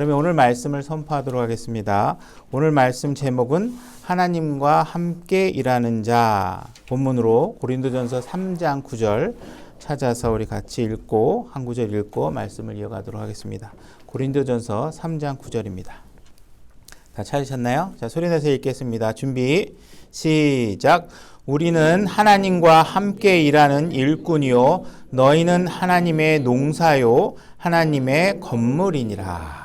그러면 오늘 말씀을 선포하도록 하겠습니다. 오늘 말씀 제목은 하나님과 함께 일하는 자. 본문으로 고린도전서 3장 9절 찾아서 우리 같이 읽고 한 구절 읽고 말씀을 이어가도록 하겠습니다. 고린도전서 3장 9절입니다. 다 찾으셨나요? 자, 소리내서 읽겠습니다. 준비 시작. 우리는 하나님과 함께 일하는 일꾼이요 너희는 하나님의 농사요 하나님의 건물이니라.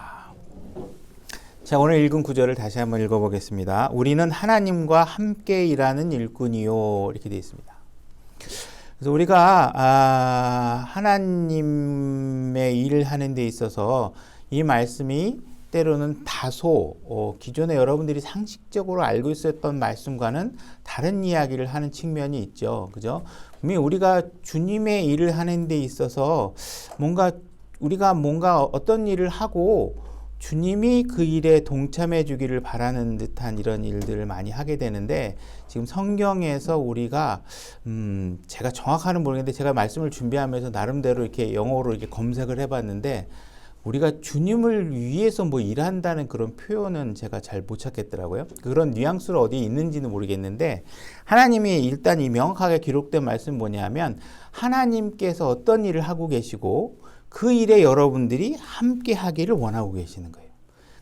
자, 오늘 읽은 구절을 다시 한번 읽어보겠습니다. 우리는 하나님과 함께 일하는 일꾼이요 이렇게 되어 있습니다. 그래서 우리가 하나님의 일을 하는 데 있어서 이 말씀이 때로는 다소 기존에 여러분들이 상식적으로 알고 있었던 말씀과는 다른 이야기를 하는 측면이 있죠. 그죠? 분명히 우리가 주님의 일을 하는 데 있어서 우리가 뭔가 어떤 일을 하고 주님이 그 일에 동참해 주기를 바라는 듯한 이런 일들을 많이 하게 되는데, 지금 성경에서 우리가 제가 정확하는 모르겠는데 제가 말씀을 준비하면서 나름대로 이렇게 영어로 이렇게 검색을 해봤는데, 우리가 주님을 위해서 뭐 일한다는 그런 표현은 제가 잘 못 찾겠더라고요. 그런 뉘앙스로 어디에 있는지는 모르겠는데, 하나님이 일단 이 명확하게 기록된 말씀은 뭐냐면 하나님께서 어떤 일을 하고 계시고 그 일에 여러분들이 함께 하기를 원하고 계시는 거예요.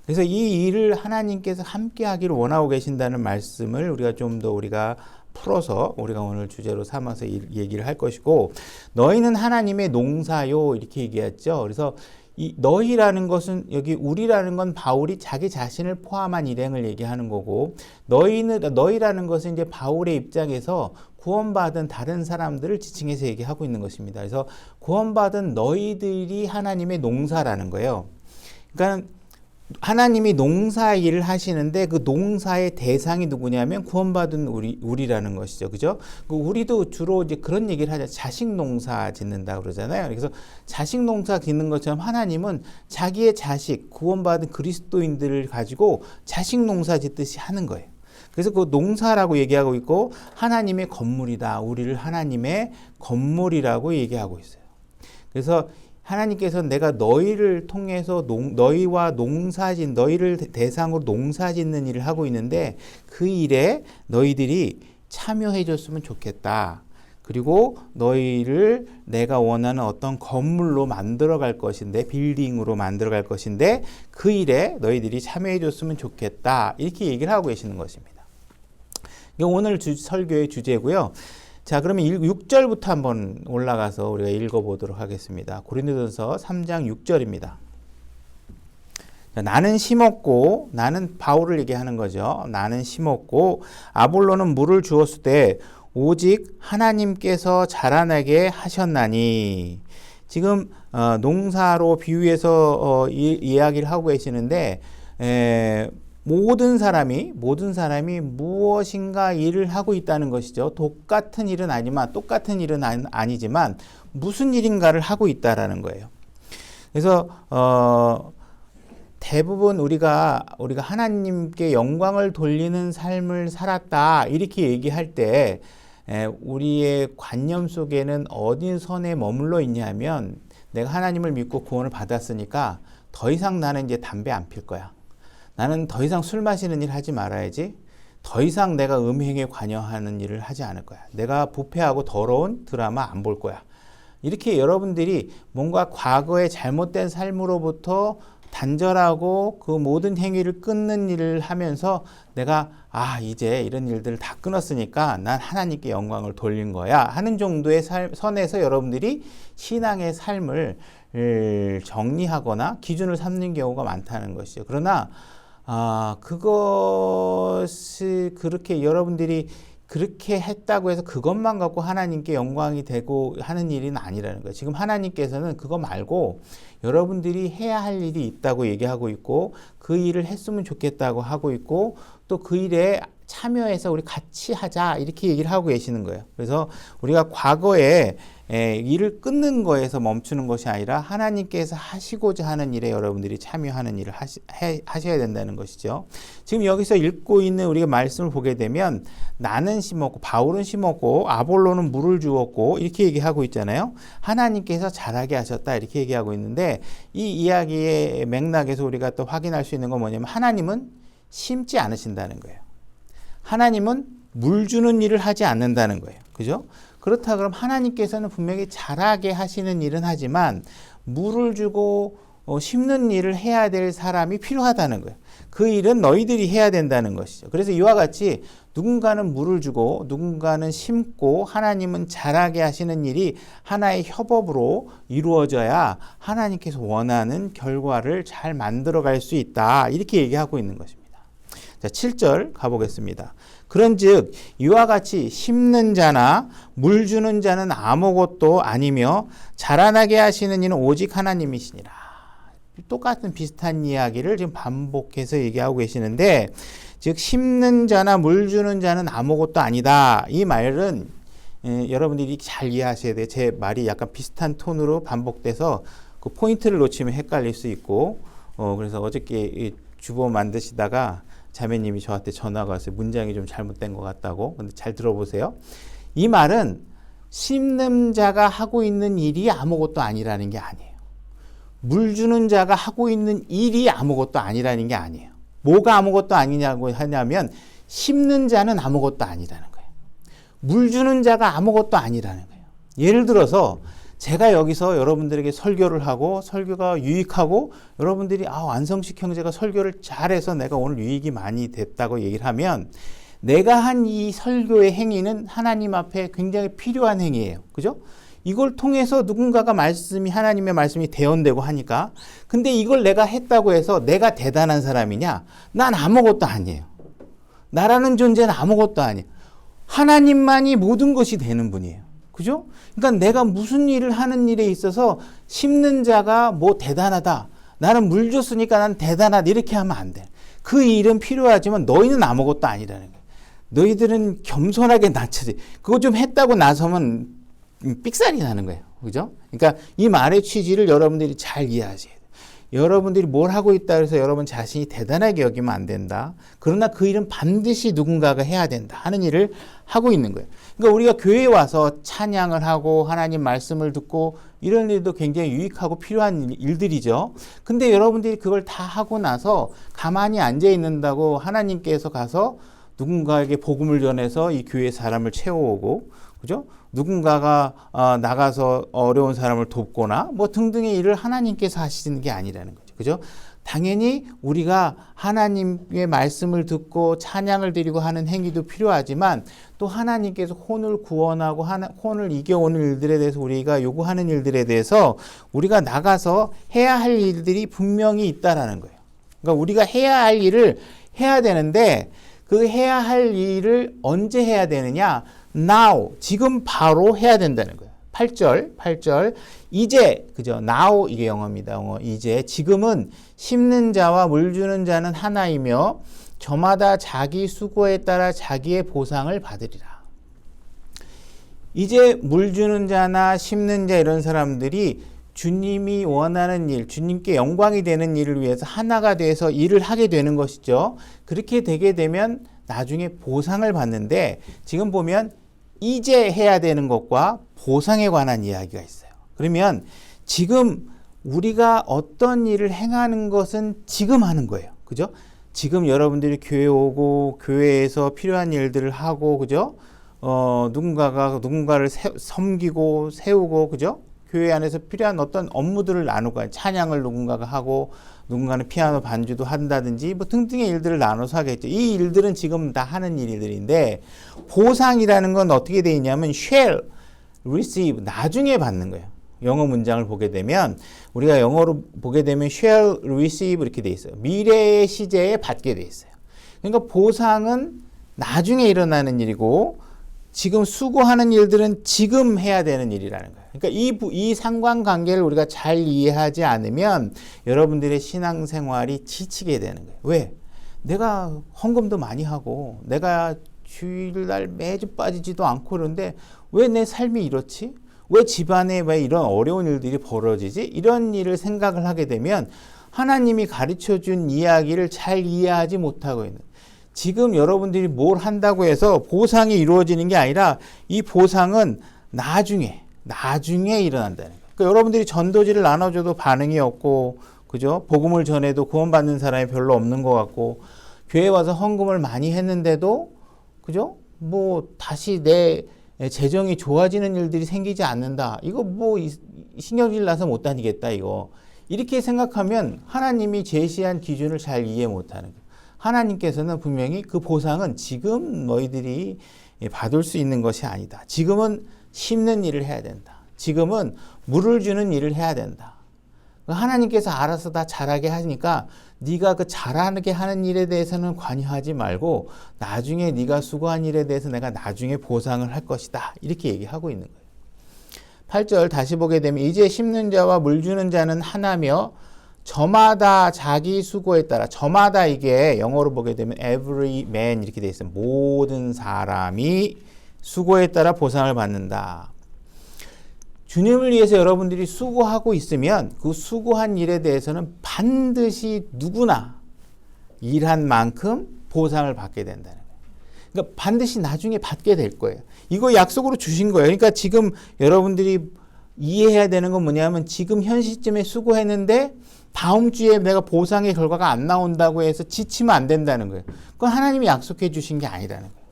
그래서 이 일을 하나님께서 함께 하기를 원하고 계신다는 말씀을 우리가 좀 더 풀어서 우리가 오늘 주제로 삼아서 얘기를 할 것이고, 너희는 하나님의 농사요 이렇게 얘기했죠. 그래서 이 너희라는 것은, 여기 우리라는 건 바울이 자기 자신을 포함한 일행을 얘기하는 거고, 너희라는 것은 이제 바울의 입장에서 구원받은 다른 사람들을 지칭해서 얘기하고 있는 것입니다. 그래서 구원받은 너희들이 하나님의 농사라는 거예요. 그러니까 하나님이 농사 일을 하시는데 그 농사의 대상이 누구냐면 구원받은 우리라는 것이죠. 그죠? 우리도 주로 이제 그런 얘기를 하죠. 자식 농사 짓는다 그러잖아요. 그래서 자식 농사 짓는 것처럼 하나님은 자기의 자식, 구원받은 그리스도인들을 가지고 자식 농사 짓듯이 하는 거예요. 그래서 그 농사라고 얘기하고 있고, 하나님의 건물이다. 우리를 하나님의 건물이라고 얘기하고 있어요. 그래서 하나님께서 내가 너희를 통해서 너희와 너희를 대상으로 농사 짓는 일을 하고 있는데 그 일에 너희들이 참여해 줬으면 좋겠다. 그리고 너희를 내가 원하는 어떤 건물로 만들어 갈 것인데, 빌딩으로 만들어 갈 것인데 그 일에 너희들이 참여해 줬으면 좋겠다. 이렇게 얘기를 하고 계시는 것입니다. 이게 오늘 설교의 주제고요. 자, 그러면 6절부터 한번 올라가서 우리가 읽어보도록 하겠습니다. 고린도전서 3장 6절입니다. 자, 나는 심었고, 나는 바울을 얘기하는 거죠. 나는 심었고 아볼로는 물을 주었을 때 오직 하나님께서 자라나게 하셨나니. 지금 농사로 비유해서 이야기를 하고 계시는데, 모든 사람이 무엇인가 일을 하고 있다는 것이죠. 똑같은 일은 아니지만 무슨 일인가를 하고 있다라는 거예요. 그래서 대부분 우리가 하나님께 영광을 돌리는 삶을 살았다 이렇게 얘기할 때 우리의 관념 속에는 어디 선에 머물러 있냐면, 내가 하나님을 믿고 구원을 받았으니까 더 이상 나는 이제 담배 안 필 거야. 나는 더 이상 술 마시는 일 하지 말아야지. 더 이상 내가 음행에 관여하는 일을 하지 않을 거야. 내가 부패하고 더러운 드라마 안 볼 거야. 이렇게 여러분들이 뭔가 과거의 잘못된 삶으로부터 단절하고 그 모든 행위를 끊는 일을 하면서 내가 이제 이런 일들을 다 끊었으니까 난 하나님께 영광을 돌린 거야 하는 정도의 선에서 여러분들이 신앙의 삶을 정리하거나 기준을 삼는 경우가 많다는 것이죠. 그러나 그것이 그렇게 여러분들이 그렇게 했다고 해서 그것만 갖고 하나님께 영광이 되고 하는 일은 아니라는 거예요. 지금 하나님께서는 그거 말고 여러분들이 해야 할 일이 있다고 얘기하고 있고, 그 일을 했으면 좋겠다고 하고 있고, 또 그 일에 참여해서 우리 같이 하자 이렇게 얘기를 하고 계시는 거예요. 그래서 우리가 과거에 일을 끊는 거에서 멈추는 것이 아니라 하나님께서 하시고자 하는 일에 여러분들이 참여하는 일을 하셔야 된다는 것이죠. 지금 여기서 읽고 있는 우리가 말씀을 보게 되면 나는 심었고 바울은 심었고 아볼로는 물을 주었고 이렇게 얘기하고 있잖아요. 하나님께서 자라게 하셨다 이렇게 얘기하고 있는데 이 이야기의 맥락에서 우리가 또 확인할 수 있는 건 뭐냐면 하나님은 심지 않으신다는 거예요. 하나님은 물 주는 일을 하지 않는다는 거예요. 그죠? 그렇다 그럼 하나님께서는 분명히 자라게 하시는 일은 하지만 물을 주고 심는 일을 해야 될 사람이 필요하다는 거예요. 그 일은 너희들이 해야 된다는 것이죠. 그래서 이와 같이 누군가는 물을 주고 누군가는 심고 하나님은 자라게 하시는 일이 하나의 협업으로 이루어져야 하나님께서 원하는 결과를 잘 만들어갈 수 있다. 이렇게 얘기하고 있는 것입니다. 자, 7절 가보겠습니다. 그런즉 이와 같이 심는 자나 물 주는 자는 아무것도 아니며 자라나게 하시는 이는 오직 하나님이시니라. 똑같은 비슷한 이야기를 지금 반복해서 얘기하고 계시는데 즉 심는 자나 물 주는 자는 아무것도 아니다. 이 말은 여러분들이 잘 이해하셔야 돼요. 제 말이 약간 비슷한 톤으로 반복돼서 그 포인트를 놓치면 헷갈릴 수 있고 그래서 어저께 주보 만드시다가 자매님이 저한테 전화가 왔어요. 문장이 좀 잘못된 것 같다고. 근데 잘 들어보세요. 이 말은 심는 자가 하고 있는 일이 아무것도 아니라는 게 아니에요. 물 주는 자가 하고 있는 일이 아무것도 아니라는 게 아니에요. 뭐가 아무것도 아니냐고 하냐면 심는 자는 아무것도 아니라는 거예요. 물 주는 자가 아무것도 아니라는 거예요. 예를 들어서 제가 여기서 여러분들에게 설교를 하고 설교가 유익하고 여러분들이 완성식 형제가 설교를 잘해서 내가 오늘 유익이 많이 됐다고 얘기를 하면 내가 한 이 설교의 행위는 하나님 앞에 굉장히 필요한 행위예요. 그죠? 이걸 통해서 누군가가 하나님의 말씀이 대언되고 하니까 근데 이걸 내가 했다고 해서 내가 대단한 사람이냐? 난 아무것도 아니에요. 나라는 존재는 아무것도 아니에요. 하나님만이 모든 것이 되는 분이에요. 그죠? 그러니까 내가 무슨 일을 하는 일에 있어서 심는 자가 뭐 대단하다. 나는 물 줬으니까 난 대단하다. 이렇게 하면 안 돼. 그 일은 필요하지만 너희는 아무것도 아니라는 거예요. 너희들은 겸손하게 낮춰지. 그거 좀 했다고 나서면 삑살이 나는 거예요. 그죠? 그러니까 이 말의 취지를 여러분들이 잘 이해하셔야 돼요. 여러분들이 뭘 하고 있다 해서 여러분 자신이 대단하게 여기면 안 된다. 그러나 그 일은 반드시 누군가가 해야 된다 하는 일을 하고 있는 거예요. 그러니까 우리가 교회에 와서 찬양을 하고 하나님 말씀을 듣고 이런 일도 굉장히 유익하고 필요한 일들이죠. 근데 여러분들이 그걸 다 하고 나서 가만히 앉아 있는다고 하나님께서 가서 누군가에게 복음을 전해서 이 교회 사람을 채워오고 그죠? 누군가가 나가서 어려운 사람을 돕거나 뭐 등등의 일을 하나님께서 하시는 게 아니라는 거죠. 그죠? 당연히 우리가 하나님의 말씀을 듣고 찬양을 드리고 하는 행위도 필요하지만 또 하나님께서 혼을 구원하고 혼을 이겨오는 일들에 대해서 우리가 요구하는 일들에 대해서 우리가 나가서 해야 할 일들이 분명히 있다라는 거예요. 그러니까 우리가 해야 할 일을 해야 되는데 그 해야 할 일을 언제 해야 되느냐? now, 지금 바로 해야 된다는 거예요. 8절. 이제, 그죠? now, 이게 영어입니다. 이제, 지금은 심는 자와 물 주는 자는 하나이며 저마다 자기 수고에 따라 자기의 보상을 받으리라. 이제 물 주는 자나 심는 자 이런 사람들이 주님이 원하는 일, 주님께 영광이 되는 일을 위해서 하나가 돼서 일을 하게 되는 것이죠. 그렇게 되게 되면 나중에 보상을 받는데 지금 보면 이제 해야 되는 것과 보상에 관한 이야기가 있어요. 그러면 지금 우리가 어떤 일을 행하는 것은 지금 하는 거예요. 그죠? 지금 여러분들이 교회 오고 교회에서 필요한 일들을 하고 그죠? 누군가가 누군가를 섬기고 세우고 그죠? 교회 안에서 필요한 어떤 업무들을 나누고 찬양을 누군가가 하고 누군가는 피아노 반주도 한다든지 뭐 등등의 일들을 나눠서 하겠죠. 이 일들은 지금 다 하는 일들인데 보상이라는 건 어떻게 되어 있냐면 shall receive 나중에 받는 거예요. 영어 문장을 보게 되면 우리가 영어로 보게 되면 shall receive 이렇게 돼 있어요. 미래의 시제에 받게 돼 있어요. 그러니까 보상은 나중에 일어나는 일이고 지금 수고하는 일들은 지금 해야 되는 일이라는 거예요. 그러니까 이 상관관계를 우리가 잘 이해하지 않으면 여러분들의 신앙생활이 지치게 되는 거예요. 왜? 내가 헌금도 많이 하고 내가 주일날 매주 빠지지도 않고 그런데 왜 내 삶이 이렇지? 왜 집안에 왜 이런 어려운 일들이 벌어지지? 이런 일을 생각을 하게 되면 하나님이 가르쳐준 이야기를 잘 이해하지 못하고 있는, 지금 여러분들이 뭘 한다고 해서 보상이 이루어지는 게 아니라 이 보상은 나중에 일어난다는 거예요. 그러니까 여러분들이 전도지를 나눠줘도 반응이 없고, 그죠? 복음을 전해도 구원받는 사람이 별로 없는 것 같고, 교회 와서 헌금을 많이 했는데도, 그죠? 뭐 다시 내 재정이 좋아지는 일들이 생기지 않는다. 이거 뭐 신경질 나서 못 다니겠다 이거. 이렇게 생각하면 하나님이 제시한 기준을 잘 이해 못하는 거예요. 하나님께서는 분명히 그 보상은 지금 너희들이 받을 수 있는 것이 아니다. 지금은 심는 일을 해야 된다. 지금은 물을 주는 일을 해야 된다. 하나님께서 알아서 다 잘하게 하니까 네가 그 잘하게 하는 일에 대해서는 관여하지 말고 나중에 네가 수고한 일에 대해서 내가 나중에 보상을 할 것이다. 이렇게 얘기하고 있는 거예요. 8절 다시 보게 되면 이제 심는 자와 물 주는 자는 하나며 저마다 자기 수고에 따라, 저마다 이게 영어로 보게 되면 every man 이렇게 돼 있어요. 모든 사람이 수고에 따라 보상을 받는다. 주님을 위해서 여러분들이 수고하고 있으면 그 수고한 일에 대해서는 반드시 누구나 일한 만큼 보상을 받게 된다는 거예요. 그러니까 반드시 나중에 받게 될 거예요. 이거 약속으로 주신 거예요. 그러니까 지금 여러분들이 이해해야 되는 건 뭐냐면 지금 현 시점에 수고했는데 다음 주에 내가 보상의 결과가 안 나온다고 해서 지치면 안 된다는 거예요. 그건 하나님이 약속해 주신 게 아니라는 거예요.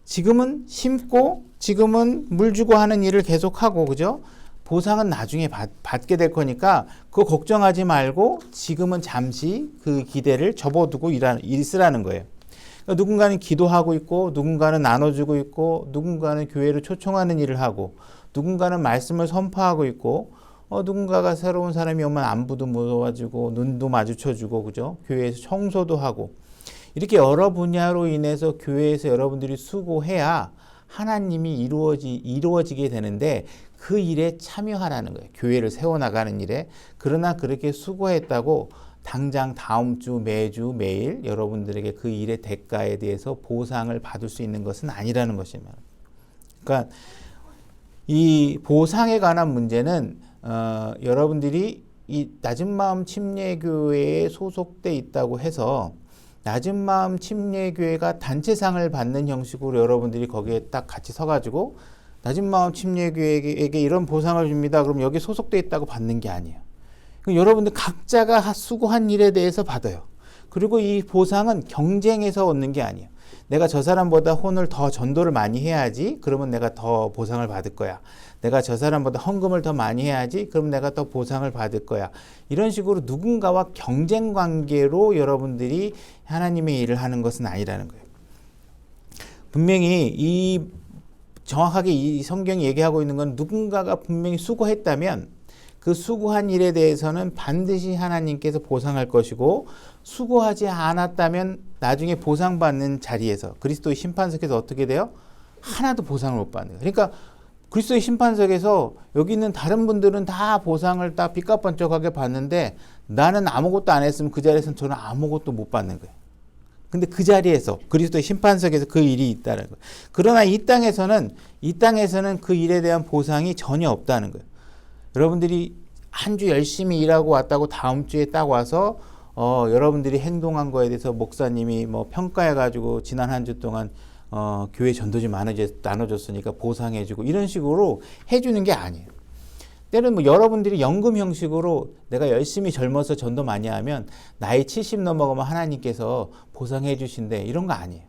지금은 심고 지금은 물 주고 하는 일을 계속하고, 그죠? 보상은 나중에 받게 될 거니까 그거 걱정하지 말고 지금은 잠시 그 기대를 접어두고 있으라는 거예요. 그러니까 누군가는 기도하고 있고, 누군가는 나눠주고 있고, 누군가는 교회를 초청하는 일을 하고, 누군가는 말씀을 선포하고 있고, 누군가가 새로운 사람이 오면 안부도 물어봐주고 눈도 마주쳐주고, 그죠? 교회에서 청소도 하고, 이렇게 여러 분야로 인해서 교회에서 여러분들이 수고해야 하나님이 이루어지게 되는데 그 일에 참여하라는 거예요. 교회를 세워나가는 일에. 그러나 그렇게 수고했다고 당장 다음 주 매주 매일 여러분들에게 그 일의 대가에 대해서 보상을 받을 수 있는 것은 아니라는 것입니다. 그러니까 이 보상에 관한 문제는 여러분들이 이 낮은마음 침례교회에 소속돼 있다고 해서 낮은마음 침례교회가 단체상을 받는 형식으로 여러분들이 거기에 딱 같이 서가지고 낮은마음 침례교회에게 이런 보상을 줍니다. 그럼 여기 소속돼 있다고 받는 게 아니에요. 여러분들 각자가 수고한 일에 대해서 받아요. 그리고 이 보상은 경쟁해서 얻는 게 아니에요. 내가 저 사람보다 혼을 더 전도를 많이 해야지, 그러면 내가 더 보상을 받을 거야. 내가 저 사람보다 헌금을 더 많이 해야지, 그럼 내가 더 보상을 받을 거야. 이런 식으로 누군가와 경쟁 관계로 여러분들이 하나님의 일을 하는 것은 아니라는 거예요. 분명히 정확하게 이 성경이 얘기하고 있는 건 누군가가 분명히 수고했다면 그 수고한 일에 대해서는 반드시 하나님께서 보상할 것이고, 수고하지 않았다면 나중에 보상받는 자리에서 그리스도의 심판석에서 어떻게 돼요? 하나도 보상을 못 받는 거예요. 그러니까 그리스도의 심판석에서 여기 있는 다른 분들은 다 보상을 다 삐까뻔쩍하게 받는데 나는 아무것도 안 했으면 그 자리에서는 저는 아무것도 못 받는 거예요. 근데 그 자리에서 그리스도의 심판석에서 그 일이 있다는 거예요. 그러나 이 땅에서는 그 일에 대한 보상이 전혀 없다는 거예요. 여러분들이 한 주 열심히 일하고 왔다고 다음 주에 딱 와서 여러분들이 행동한 거에 대해서 목사님이 뭐 평가해가지고 지난 한 주 동안 교회 전도지 나눠줬으니까 보상해주고 이런 식으로 해주는 게 아니에요. 때로는 뭐 여러분들이 연금 형식으로 내가 열심히 젊어서 전도 많이 하면 나이 70 넘어가면 하나님께서 보상해 주신대, 이런 거 아니에요.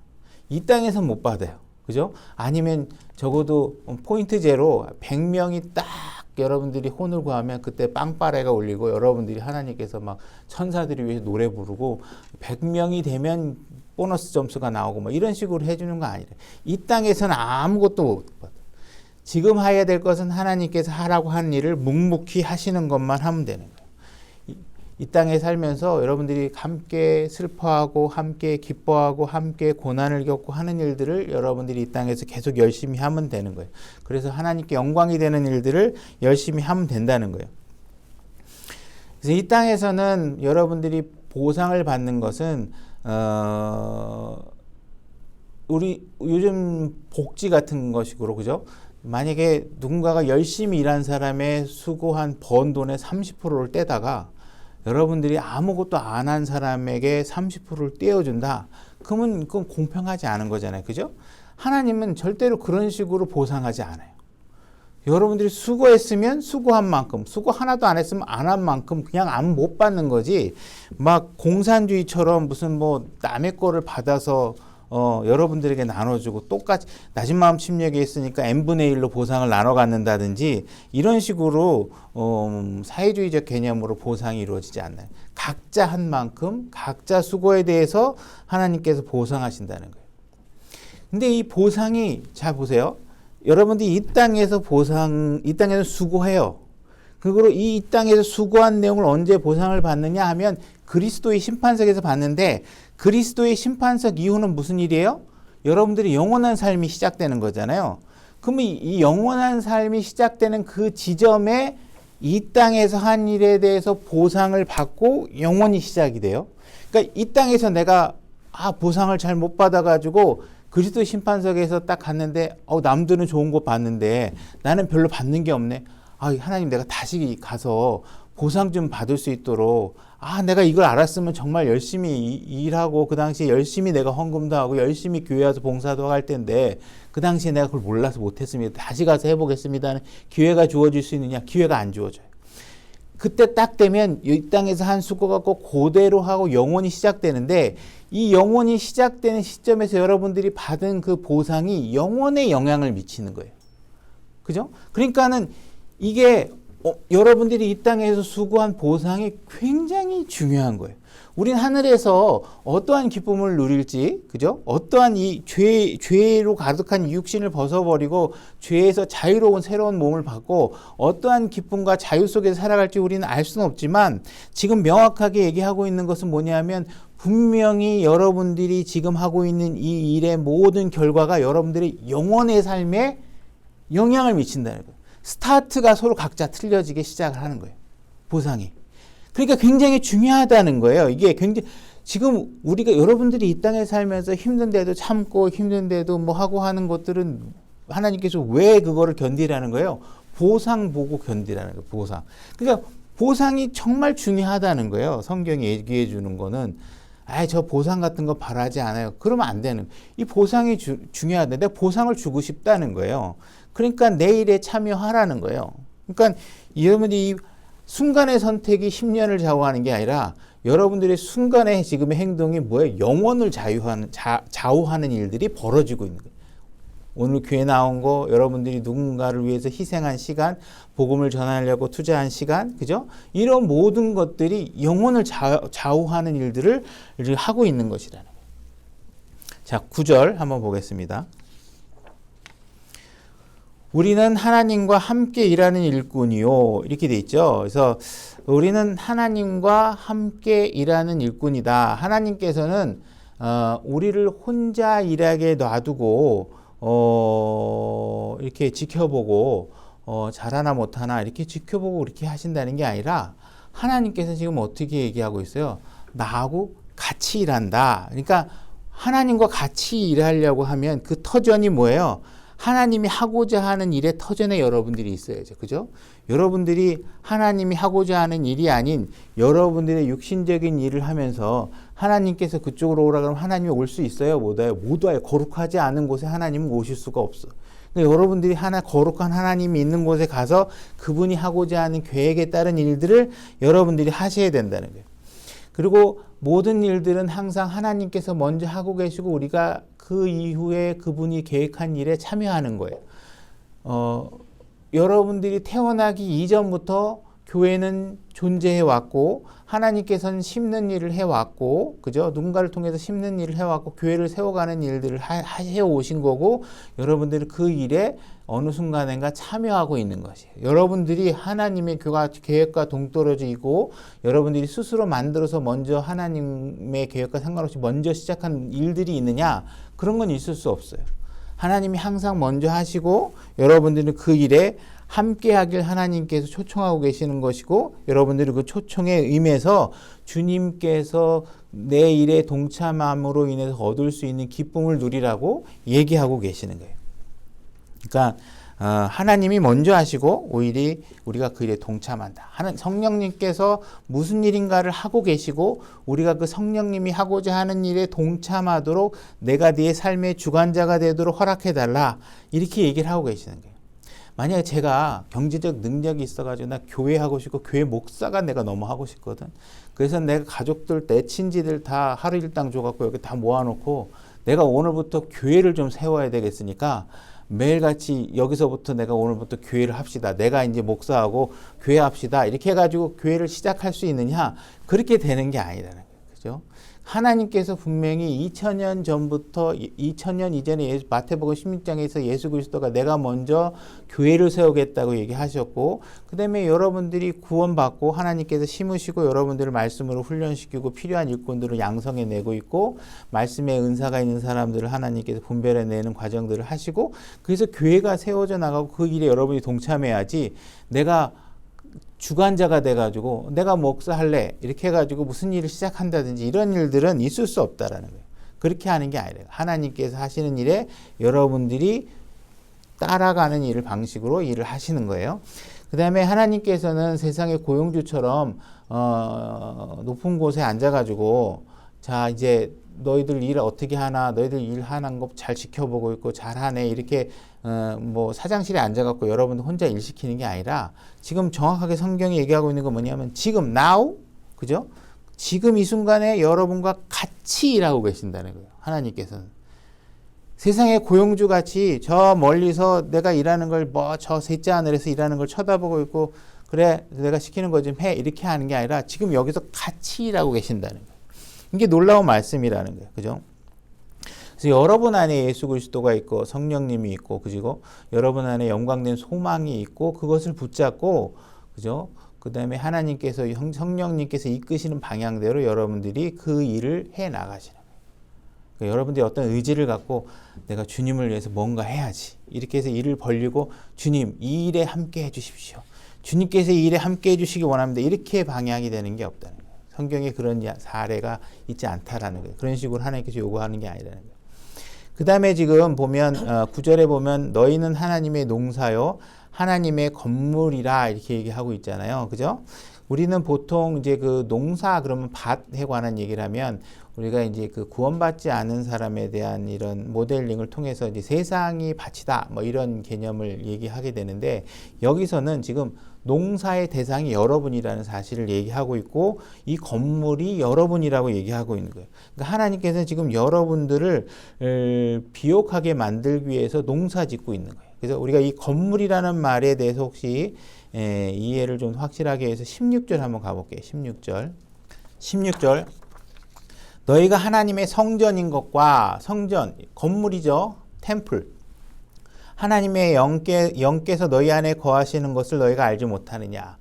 이 땅에서는 못 받아요. 그죠? 아니면 적어도 포인트제로 100명이 딱 여러분들이 혼을 구하면 그때 빵빠레가 울리고 여러분들이 하나님께서 막 천사들이 위해서 노래 부르고 100명이 되면 보너스 점수가 나오고 뭐 이런 식으로 해주는 거 아니래. 이 땅에서는 아무것도 못 받아. 지금 해야 될 것은 하나님께서 하라고 한 일을 묵묵히 하시는 것만 하면 되는 거예요. 이 땅에 살면서 여러분들이 함께 슬퍼하고 함께 기뻐하고 함께 고난을 겪고 하는 일들을 여러분들이 이 땅에서 계속 열심히 하면 되는 거예요. 그래서 하나님께 영광이 되는 일들을 열심히 하면 된다는 거예요. 그래서 이 땅에서는 여러분들이 보상을 받는 것은 우리 요즘 복지 같은 것이고 그죠? 만약에 누군가가 열심히 일한 사람의 수고한 번 돈의 30%를 떼다가 여러분들이 아무것도 안 한 사람에게 30%를 떼어준다. 그러면 그건 공평하지 않은 거잖아요. 그죠? 하나님은 절대로 그런 식으로 보상하지 않아요. 여러분들이 수고했으면 수고한 만큼, 수고 하나도 안 했으면 안 한 만큼 그냥 안 못 받는 거지. 막 공산주의처럼 무슨 뭐 남의 거를 받아서 여러분들에게 나눠주고 똑같이 낮은 마음 침략에 있으니까 n분의 1로 보상을 나눠 갖는다든지 이런 식으로 사회주의적 개념으로 보상이 이루어지지 않나요? 각자 한 만큼 각자 수고에 대해서 하나님께서 보상하신다는 거예요. 근데 이 보상이 잘 보세요. 여러분들이 이 땅에서 수고해요. 그리고 이 땅에서 수고한 내용을 언제 보상을 받느냐 하면 그리스도의 심판석에서 받는데 그리스도의 심판석 이후는 무슨 일이에요? 여러분들이 영원한 삶이 시작되는 거잖아요. 그러면 이 영원한 삶이 시작되는 그 지점에 이 땅에서 한 일에 대해서 보상을 받고 영원히 시작이 돼요. 그러니까 이 땅에서 내가 보상을 잘 못 받아가지고 그리스도 심판석에서 딱 갔는데 남들은 좋은 거 봤는데 나는 별로 받는 게 없네. 하나님 내가 다시 가서 보상 좀 받을 수 있도록 내가 이걸 알았으면 정말 열심히 일하고 그 당시에 열심히 내가 헌금도 하고 열심히 교회 와서 봉사도 할 텐데 그 당시에 내가 그걸 몰라서 못했습니다. 다시 가서 해보겠습니다. 기회가 주어질 수 있느냐? 기회가 안 주어져요. 그때 딱 되면 이 땅에서 한 수고가 꼭 그대로 하고 영원히 시작되는데 이 영원히 시작되는 시점에서 여러분들이 받은 그 보상이 영원에 영향을 미치는 거예요. 그죠? 그러니까는 이게 여러분들이 이 땅에서 수고한 보상이 굉장히 중요한 거예요. 우린 하늘에서 어떠한 기쁨을 누릴지, 그죠? 어떠한 이 죄로 가득한 이 육신을 벗어버리고 죄에서 자유로운 새로운 몸을 받고 어떠한 기쁨과 자유 속에서 살아갈지 우리는 알 수는 없지만 지금 명확하게 얘기하고 있는 것은 뭐냐면 분명히 여러분들이 지금 하고 있는 이 일의 모든 결과가 여러분들의 영원의 삶에 영향을 미친다는 거예요. 스타트가 서로 각자 틀려지게 시작을 하는 거예요. 보상이. 그러니까 굉장히 중요하다는 거예요. 이게 굉장히 지금 우리가 여러분들이 이 땅에 살면서 힘든데도 참고 힘든데도 뭐 하고 하는 것들은 하나님께서 왜 그거를 견디라는 거예요? 보상 보고 견디라는 거예요. 보상. 그러니까 보상이 정말 중요하다는 거예요. 성경이 얘기해 주는 거는 저 보상 같은 거 바라지 않아요. 그러면 안 되는. 이 보상이 중요하다. 내가 보상을 주고 싶다는 거예요. 그러니까 내 일에 참여하라는 거예요. 그러니까 여러분들이 이 순간의 선택이 10년을 좌우하는 게 아니라 여러분들의 순간의 지금의 행동이 뭐예요? 영원을 좌우하는 일들이 벌어지고 있는 거예요. 오늘 교회 나온 거, 여러분들이 누군가를 위해서 희생한 시간, 복음을 전하려고 투자한 시간, 그죠? 이런 모든 것들이 영혼을 좌우하는 일들을 하고 있는 것이라는 거예요. 자, 9절 한번 보겠습니다. 우리는 하나님과 함께 일하는 일꾼이요. 이렇게 돼 있죠. 그래서 우리는 하나님과 함께 일하는 일꾼이다. 하나님께서는 우리를 혼자 일하게 놔두고 이렇게 지켜보고 잘하나 못하나 이렇게 지켜보고 이렇게 하신다는 게 아니라 하나님께서 지금 어떻게 얘기하고 있어요? 나하고 같이 일한다. 그러니까 하나님과 같이 일하려고 하면 그 터전이 뭐예요? 하나님이 하고자 하는 일의 터전에 여러분들이 있어야죠. 그죠? 여러분들이 하나님이 하고자 하는 일이 아닌 여러분들의 육신적인 일을 하면서 하나님께서 그쪽으로 오라 그러면 하나님이 올 수 있어요? 못 와요? 못 와요. 거룩하지 않은 곳에 하나님은 오실 수가 없어. 그러니까 여러분들이 거룩한 하나님이 있는 곳에 가서 그분이 하고자 하는 계획에 따른 일들을 여러분들이 하셔야 된다는 거예요. 그리고 모든 일들은 항상 하나님께서 먼저 하고 계시고 우리가 그 이후에 그분이 계획한 일에 참여하는 거예요. 여러분들이 태어나기 이전부터 교회는 존재해 왔고 하나님께서는 심는 일을 해왔고 그죠? 누군가를 통해서 심는 일을 해왔고 교회를 세워가는 일들을 해오신 거고 여러분들이 그 일에 어느 순간인가 참여하고 있는 것이에요. 여러분들이 하나님의 계획과 동떨어지고 여러분들이 스스로 만들어서 먼저 하나님의 계획과 상관없이 먼저 시작한 일들이 있느냐? 그런 건 있을 수 없어요. 하나님이 항상 먼저 하시고 여러분들은 그 일에 함께하길 하나님께서 초청하고 계시는 것이고 여러분들이 그 초청에 임해서 주님께서 내 일에 동참함으로 인해서 얻을 수 있는 기쁨을 누리라고 얘기하고 계시는 거예요. 그러니까 하나님이 먼저 하시고 오히려 우리가 그 일에 동참한다. 성령님께서 무슨 일인가를 하고 계시고 우리가 그 성령님이 하고자 하는 일에 동참하도록 내가 네 삶의 주관자가 되도록 허락해달라. 이렇게 얘기를 하고 계시는 거예요. 만약에 제가 경제적 능력이 있어가지고 나 교회 하고 싶고 교회 목사가 내가 너무 하고 싶거든. 그래서 내가 가족들 내 친지들 다 하루 일당 줘갖고 여기 다 모아놓고 내가 오늘부터 교회를 좀 세워야 되겠으니까 매일같이 여기서부터 내가 오늘부터 교회를 합시다. 내가 이제 목사하고 교회 합시다. 이렇게 해가지고 교회를 시작할 수 있느냐? 그렇게 되는 게 아니라는 거예요. 그죠? 하나님께서 분명히 2000년 전부터 2000년 이전에 마태복음 16장에서 예수 그리스도가 내가 먼저 교회를 세우겠다고 얘기하셨고 그다음에 여러분들이 구원받고 하나님께서 심으시고 여러분들을 말씀으로 훈련시키고 필요한 일꾼들을 양성해내고 있고 말씀의 은사가 있는 사람들을 하나님께서 분별해내는 과정들을 하시고 그래서 교회가 세워져 나가고 그 일에 여러분이 동참해야지 내가 주관자가 돼가지고 내가 목사할래 이렇게 해가지고 무슨 일을 시작한다든지 이런 일들은 있을 수 없다라는 거예요. 그렇게 하는 게 아니라 하나님께서 하시는 일에 여러분들이 따라가는 일을 방식으로 일을 하시는 거예요. 그 다음에 하나님께서는 세상의 고용주처럼 높은 곳에 앉아가지고 자 이제 너희들 일 어떻게 하나 너희들 일하는 거 잘 지켜보고 있고 잘하네 이렇게 뭐 사장실에 앉아갖고 여러분들 혼자 일 시키는 게 아니라 지금 정확하게 성경이 얘기하고 있는 건 뭐냐면 지금 now 그죠? 지금 이 순간에 여러분과 같이 일하고 계신다는 거예요. 하나님께서는 세상의 고용주 같이 저 멀리서 내가 일하는 걸 뭐 저 셋째 하늘에서 일하는 걸 쳐다보고 있고 그래 내가 시키는 거 좀 해 이렇게 하는 게 아니라 지금 여기서 같이 일하고 계신다는 거예요. 이게 놀라운 말씀이라는 거예요. 그죠? 그래서 여러분 안에 예수 그리스도가 있고 성령님이 있고 그리고 여러분 안에 영광된 소망이 있고 그것을 붙잡고 그죠? 그다음에 하나님께서 성령님께서 이끄시는 방향대로 여러분들이 그 일을 해 나가시는 거예요. 그러니까 여러분들이 어떤 의지를 갖고 내가 주님을 위해서 뭔가 해야지. 이렇게 해서 일을 벌리고 주님 이 일에 함께 해 주십시오. 주님께서 이 일에 함께 해 주시기 원합니다. 이렇게 방향이 되는 게 없다는 거예요. 성경에 그런 사례가 있지 않다라는 거예요. 그런 식으로 하나님께서 요구하는 게 아니라는 거예요. 그 다음에 지금 보면 9절에 보면 너희는 하나님의 농사요 하나님의 건물이라 이렇게 얘기하고 있잖아요. 그죠? 우리는 보통 이제 그 농사 그러면 밭에 관한 얘기를 하면 우리가 이제 그 구원받지 않은 사람에 대한 이런 모델링을 통해서 이제 세상이 밭이다 뭐 이런 개념을 얘기하게 되는데 여기서는 지금 농사의 대상이 여러분이라는 사실을 얘기하고 있고 이 건물이 여러분이라고 얘기하고 있는 거예요. 그러니까 하나님께서는 지금 여러분들을 비옥하게 만들기 위해서 농사 짓고 있는 거예요. 그래서 우리가 이 건물이라는 말에 대해서 혹시 이해를 좀 확실하게 해서 16절 한번 가볼게요. 16절 너희가 하나님의 성전인 것과 성전, 건물이죠. 템플. 하나님의 영께서 너희 안에 거하시는 것을 너희가 알지 못하느냐.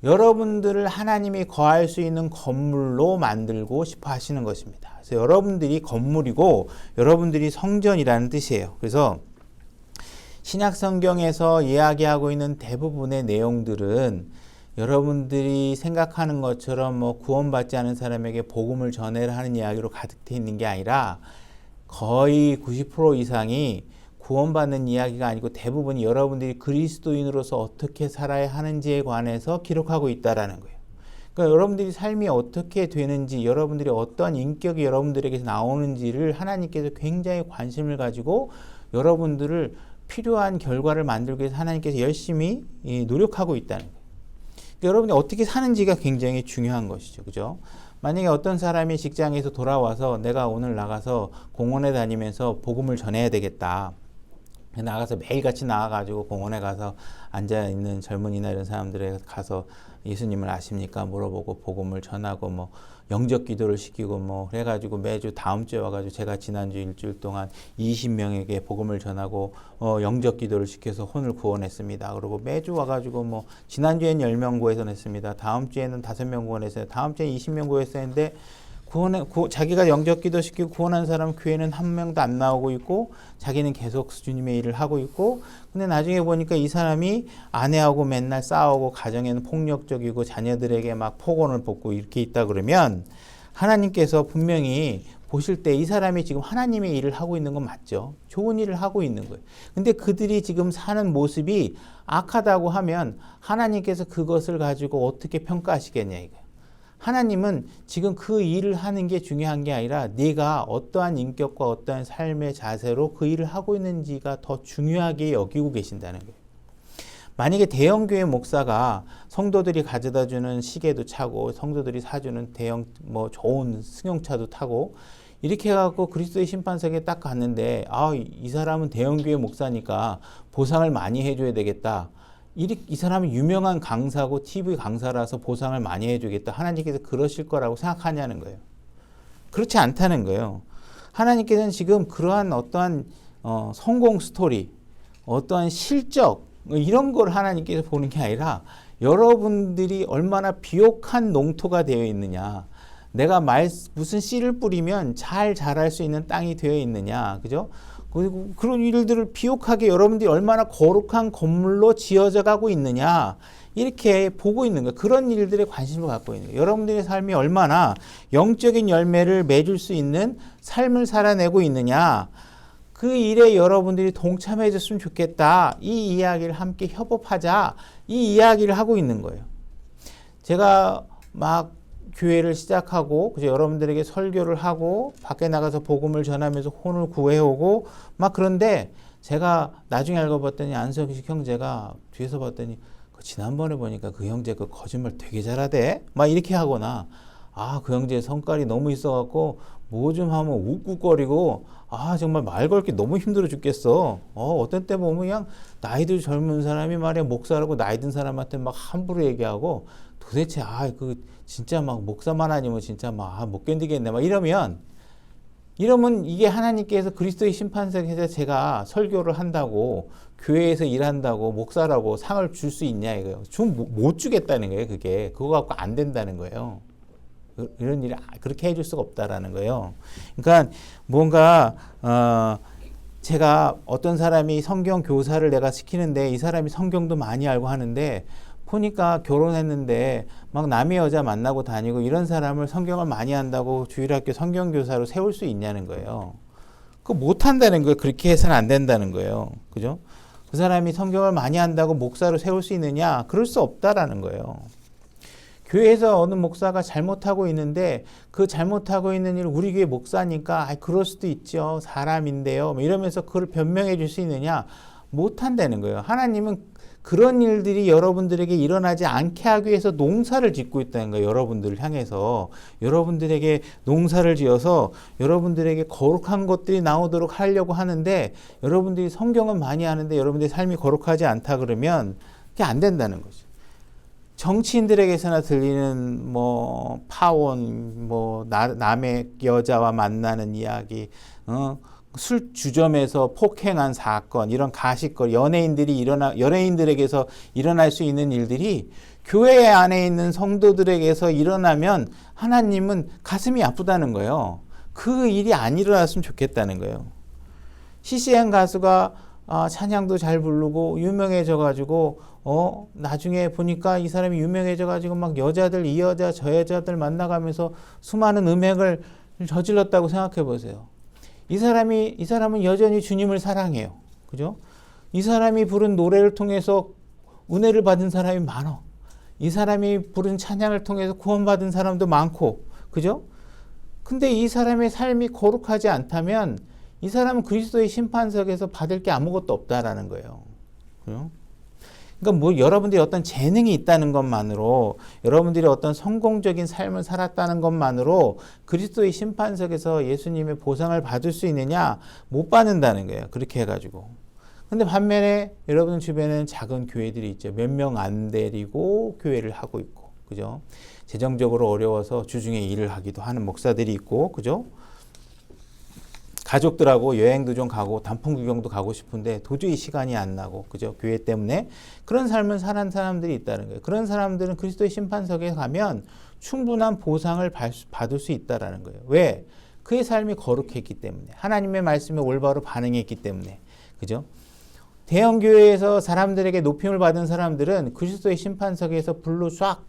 여러분들을 하나님이 거할 수 있는 건물로 만들고 싶어 하시는 것입니다. 그래서 여러분들이 건물이고 여러분들이 성전이라는 뜻이에요. 그래서 신약 성경에서 이야기하고 있는 대부분의 내용들은 여러분들이 생각하는 것처럼 뭐 구원받지 않은 사람에게 복음을 전해라 하는 이야기로 가득 돼 있는 게 아니라 거의 90% 이상이 구원받는 이야기가 아니고 대부분이 여러분들이 그리스도인으로서 어떻게 살아야 하는지에 관해서 기록하고 있다라는 거예요. 그러니까 여러분들이 삶이 어떻게 되는지, 여러분들이 어떤 인격이 여러분들에게서 나오는지를 하나님께서 굉장히 관심을 가지고 여러분들을 필요한 결과를 만들기 위해서 하나님께서 열심히 노력하고 있다는 거예요. 그러니까 여러분이 어떻게 사는지가 굉장히 중요한 것이죠. 그죠? 만약에 어떤 사람이 직장에서 돌아와서 내가 오늘 나가서 공원에 다니면서 복음을 전해야 되겠다. 나가서 매일같이 나가가지고 공원에 가서 앉아있는 젊은이나 이런 사람들에 가서 예수님을 아십니까? 물어보고 복음을 전하고 뭐 영접 기도를 시키고 뭐 그래가지고 매주 다음 주에 와가지고 제가 지난주 일주일 동안 20명에게 복음을 전하고 영접 기도를 시켜서 혼을 구원했습니다. 그리고 매주 와가지고 뭐 지난주엔 10명 구해서 냈습니다. 다음 주에는 5명 구원했어요. 다음 주에 20명 구했었는데 자기가 영접 기도시키고 구원한 사람 교회는 한 명도 안 나오고 있고 자기는 계속 주님의 일을 하고 있고 근데 나중에 보니까 이 사람이 아내하고 맨날 싸우고 가정에는 폭력적이고 자녀들에게 막 폭언을 뽑고 이렇게 있다 그러면 하나님께서 분명히 보실 때 이 사람이 지금 하나님의 일을 하고 있는 건 맞죠. 좋은 일을 하고 있는 거예요. 근데 그들이 지금 사는 모습이 악하다고 하면 하나님께서 그것을 가지고 어떻게 평가하시겠냐 이거예요. 하나님은 지금 그 일을 하는 게 중요한 게 아니라 네가 어떠한 인격과 어떠한 삶의 자세로 그 일을 하고 있는지가 더 중요하게 여기고 계신다는 거예요. 만약에 대형교회 목사가 성도들이 가져다 주는 시계도 차고 성도들이 사주는 대형 좋은 승용차도 타고 이렇게 해갖고 그리스도의 심판석에 딱 갔는데 이 사람은 대형교회 목사니까 보상을 많이 해줘야 되겠다. 이 사람은 유명한 강사고 TV 강사라서 보상을 많이 해주겠다. 하나님께서 그러실 거라고 생각하냐는 거예요. 그렇지 않다는 거예요. 하나님께서는 지금 그러한 어떠한 성공 스토리, 어떠한 실적 이런 걸 하나님께서 보는 게 아니라 여러분들이 얼마나 비옥한 농토가 되어 있느냐. 내가 무슨 씨를 뿌리면 잘 자랄 수 있는 땅이 되어 있느냐. 그죠? 그리고 그런 일들을 비옥하게 여러분들이 얼마나 거룩한 건물로 지어져 가고 있느냐 이렇게 보고 있는 거예요. 그런 일들에 관심을 갖고 있는 거예요. 여러분들의 삶이 얼마나 영적인 열매를 맺을 수 있는 삶을 살아내고 있느냐 그 일에 여러분들이 동참해 줬으면 좋겠다. 이 이야기를 함께 협업하자. 이 이야기를 하고 있는 거예요. 제가 막 교회를 시작하고 여러분들에게 설교를 하고 밖에 나가서 복음을 전하면서 혼을 구해오고 막 그런데 제가 나중에 알고 봤더니 안석식 형제가 뒤에서 봤더니 지난번에 보니까 그 형제 그 거짓말 되게 잘하대 막 이렇게 하거나 그 형제 성깔이 너무 있어갖고 뭐 좀 하면 욱욱거리고 정말 말 걸기 너무 힘들어 죽겠어. 어떤 때 보면 그냥 나이도 젊은 사람이 말이야 목사라고 나이 든 사람한테 막 함부로 얘기하고 도대체 진짜 막 목사만 아니면 진짜 막 못 견디겠네 막 이러면 이게 하나님께서 그리스도의 심판석에서 제가 설교를 한다고 교회에서 일한다고 목사라고 상을 줄 수 있냐 이거예요. 못 주겠다는 거예요. 그거 갖고 안 된다는 거예요. 이런 일을 그렇게 해줄 수가 없다라는 거예요. 그러니까 뭔가 제가 어떤 사람이 성경 교사를 내가 시키는데 이 사람이 성경도 많이 알고 하는데 보니까 결혼했는데 막 남의 여자 만나고 다니고 이런 사람을 성경을 많이 한다고 주일학교 성경교사로 세울 수 있냐는 거예요. 그거 못 한다는 거예요. 그렇게 해서는 안 된다는 거예요. 그죠? 그 사람이 성경을 많이 한다고 목사로 세울 수 있느냐? 그럴 수 없다라는 거예요. 교회에서 어느 목사가 잘못하고 있는데 그 잘못하고 있는 일 우리 교회 목사니까 그럴 수도 있죠. 사람인데요. 이러면서 그걸 변명해 줄 수 있느냐? 못 한다는 거예요. 하나님은 그런 일들이 여러분들에게 일어나지 않게 하기 위해서 농사를 짓고 있다는 거예요. 여러분들을 향해서. 여러분들에게 농사를 지어서 여러분들에게 거룩한 것들이 나오도록 하려고 하는데 여러분들이 성경은 많이 하는데 여러분들의 삶이 거룩하지 않다 그러면 그게 안 된다는 거죠. 정치인들에게서나 들리는 파혼, 남의 여자와 만나는 이야기, 술 주점에서 폭행한 사건, 이런 가십거리, 연예인들에게서 일어날 수 있는 일들이 교회 안에 있는 성도들에게서 일어나면 하나님은 가슴이 아프다는 거예요. 그 일이 안 일어났으면 좋겠다는 거예요. CCM 가수가 찬양도 잘 부르고 유명해져가지고 나중에 보니까 이 사람이 유명해져가지고 막 여자들 이 여자 저 여자들 만나가면서 수많은 음행을 저질렀다고 생각해 보세요. 이 사람은 여전히 주님을 사랑해요. 그죠? 이 사람이 부른 노래를 통해서 은혜를 받은 사람이 많아. 이 사람이 부른 찬양을 통해서 구원받은 사람도 많고. 그죠? 근데 이 사람의 삶이 거룩하지 않다면 이 사람은 그리스도의 심판석에서 받을 게 아무것도 없다라는 거예요. 그죠? 그러니까 여러분들이 어떤 재능이 있다는 것만으로 여러분들이 어떤 성공적인 삶을 살았다는 것만으로 그리스도의 심판석에서 예수님의 보상을 받을 수 있느냐? 못 받는다는 거예요. 그렇게 해가지고. 근데 반면에 여러분 주변에는 작은 교회들이 있죠. 몇 명 안 데리고 교회를 하고 있고. 그죠? 재정적으로 어려워서 주중에 일을 하기도 하는 목사들이 있고. 그죠? 가족들하고 여행도 좀 가고 단풍 구경도 가고 싶은데 도저히 시간이 안 나고, 그죠? 교회 때문에. 그런 삶을 사는 사람들이 있다는 거예요. 그런 사람들은 그리스도의 심판석에 가면 충분한 보상을 받을 수 있다라는 거예요. 왜? 그의 삶이 거룩했기 때문에, 하나님의 말씀에 올바로 반응했기 때문에, 그죠? 대형 교회에서 사람들에게 높임을 받은 사람들은 그리스도의 심판석에서 불로 쫙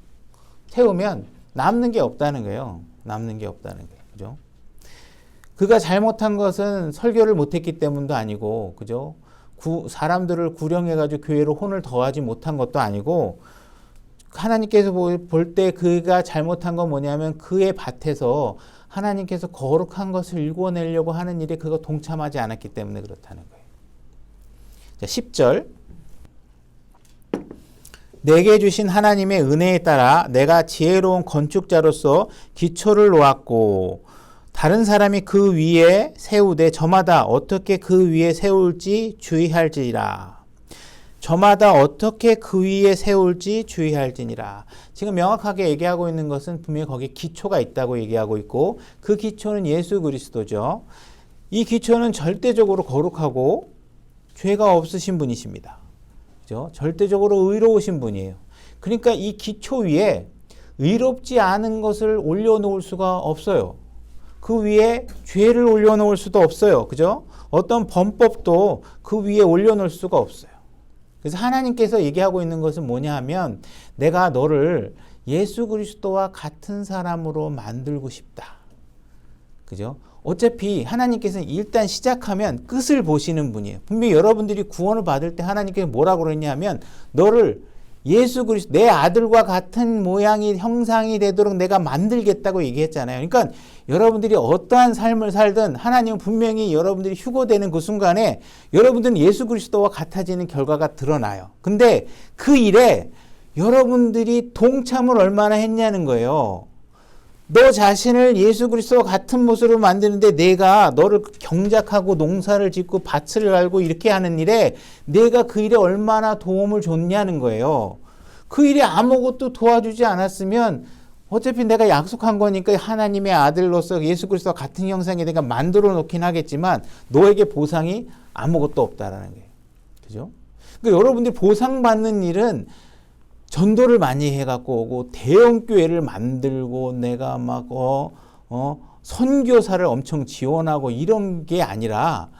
태우면 남는 게 없다는 거예요. 남는 게 없다는 거예요. 그죠? 그가 잘못한 것은 설교를 못했기 때문도 아니고, 그죠? 사람들을 구령해가지고 교회로 혼을 더하지 못한 것도 아니고, 하나님께서 볼 때 그가 잘못한 건 뭐냐면 그의 밭에서 하나님께서 거룩한 것을 일궈내려고 하는 일에 그가 동참하지 않았기 때문에 그렇다는 거예요. 자, 10절. 내게 주신 하나님의 은혜에 따라 내가 지혜로운 건축자로서 기초를 놓았고 다른 사람이 그 위에 세우되 저마다 어떻게 그 위에 세울지 주의할지니라. 저마다 어떻게 그 위에 세울지 주의할지니라. 지금 명확하게 얘기하고 있는 것은 분명히 거기에 기초가 있다고 얘기하고 있고, 그 기초는 예수 그리스도죠. 이 기초는 절대적으로 거룩하고 죄가 없으신 분이십니다. 그죠? 절대적으로 의로우신 분이에요. 그러니까 이 기초 위에 의롭지 않은 것을 올려놓을 수가 없어요. 그 위에 죄를 올려놓을 수도 없어요. 그죠? 어떤 범법도 그 위에 올려놓을 수가 없어요. 그래서 하나님께서 얘기하고 있는 것은 뭐냐 하면, 내가 너를 예수 그리스도와 같은 사람으로 만들고 싶다. 그죠? 어차피 하나님께서는 일단 시작하면 끝을 보시는 분이에요. 분명히 여러분들이 구원을 받을 때 하나님께서 뭐라고 그랬냐면, 너를 예수 그리스도, 내 아들과 같은 모양이 형상이 되도록 내가 만들겠다고 얘기했잖아요. 그러니까 여러분들이 어떠한 삶을 살든 하나님은 분명히 여러분들이 휴거되는 그 순간에 여러분들은 예수 그리스도와 같아지는 결과가 드러나요. 근데 그 일에 여러분들이 동참을 얼마나 했냐는 거예요. 너 자신을 예수 그리스도와 같은 모습으로 만드는데 내가 너를 경작하고 농사를 짓고 밭을 갈고 이렇게 하는 일에 내가 그 일에 얼마나 도움을 줬냐는 거예요. 그 일에 아무것도 도와주지 않았으면 어차피 내가 약속한 거니까 하나님의 아들로서 예수 그리스도와 같은 형상에 내가 만들어 놓긴 하겠지만 너에게 보상이 아무것도 없다라는 거예요. 그죠? 그러니까 여러분들이 보상받는 일은 전도를 많이 해갖고 오고 대형 교회를 만들고 내가 막 선교사를 엄청 지원하고 이런 게 아니라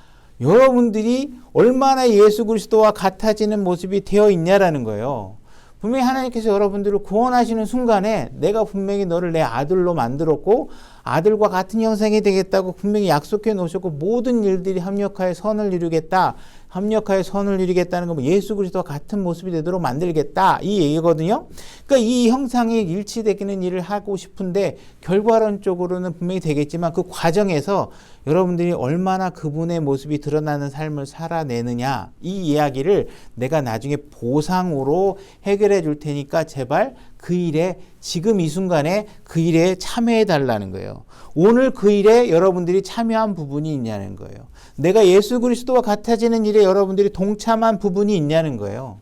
여러분들이 얼마나 예수 그리스도와 같아지는 모습이 되어 있냐라는 거예요. 분명히 하나님께서 여러분들을 구원하시는 순간에 내가 분명히 너를 내 아들로 만들었고 아들과 같은 형상이 되겠다고 분명히 약속해 놓으셨고 모든 일들이 합력하여 선을 이루겠다. 합력하여 선을 이루겠다는 건 예수 그리스도와 같은 모습이 되도록 만들겠다. 이 얘기거든요. 그러니까 이 형상이 일치되는 일을 하고 싶은데 결과론적으로는 분명히 되겠지만 그 과정에서 여러분들이 얼마나 그분의 모습이 드러나는 삶을 살아내느냐 이 이야기를 내가 나중에 보상으로 해결해 줄 테니까 제발 그 일에 지금 이 순간에 그 일에 참여해 달라는 거예요. 오늘 그 일에 여러분들이 참여한 부분이 있냐는 거예요. 내가 예수 그리스도와 같아지는 일에 여러분들이 동참한 부분이 있냐는 거예요.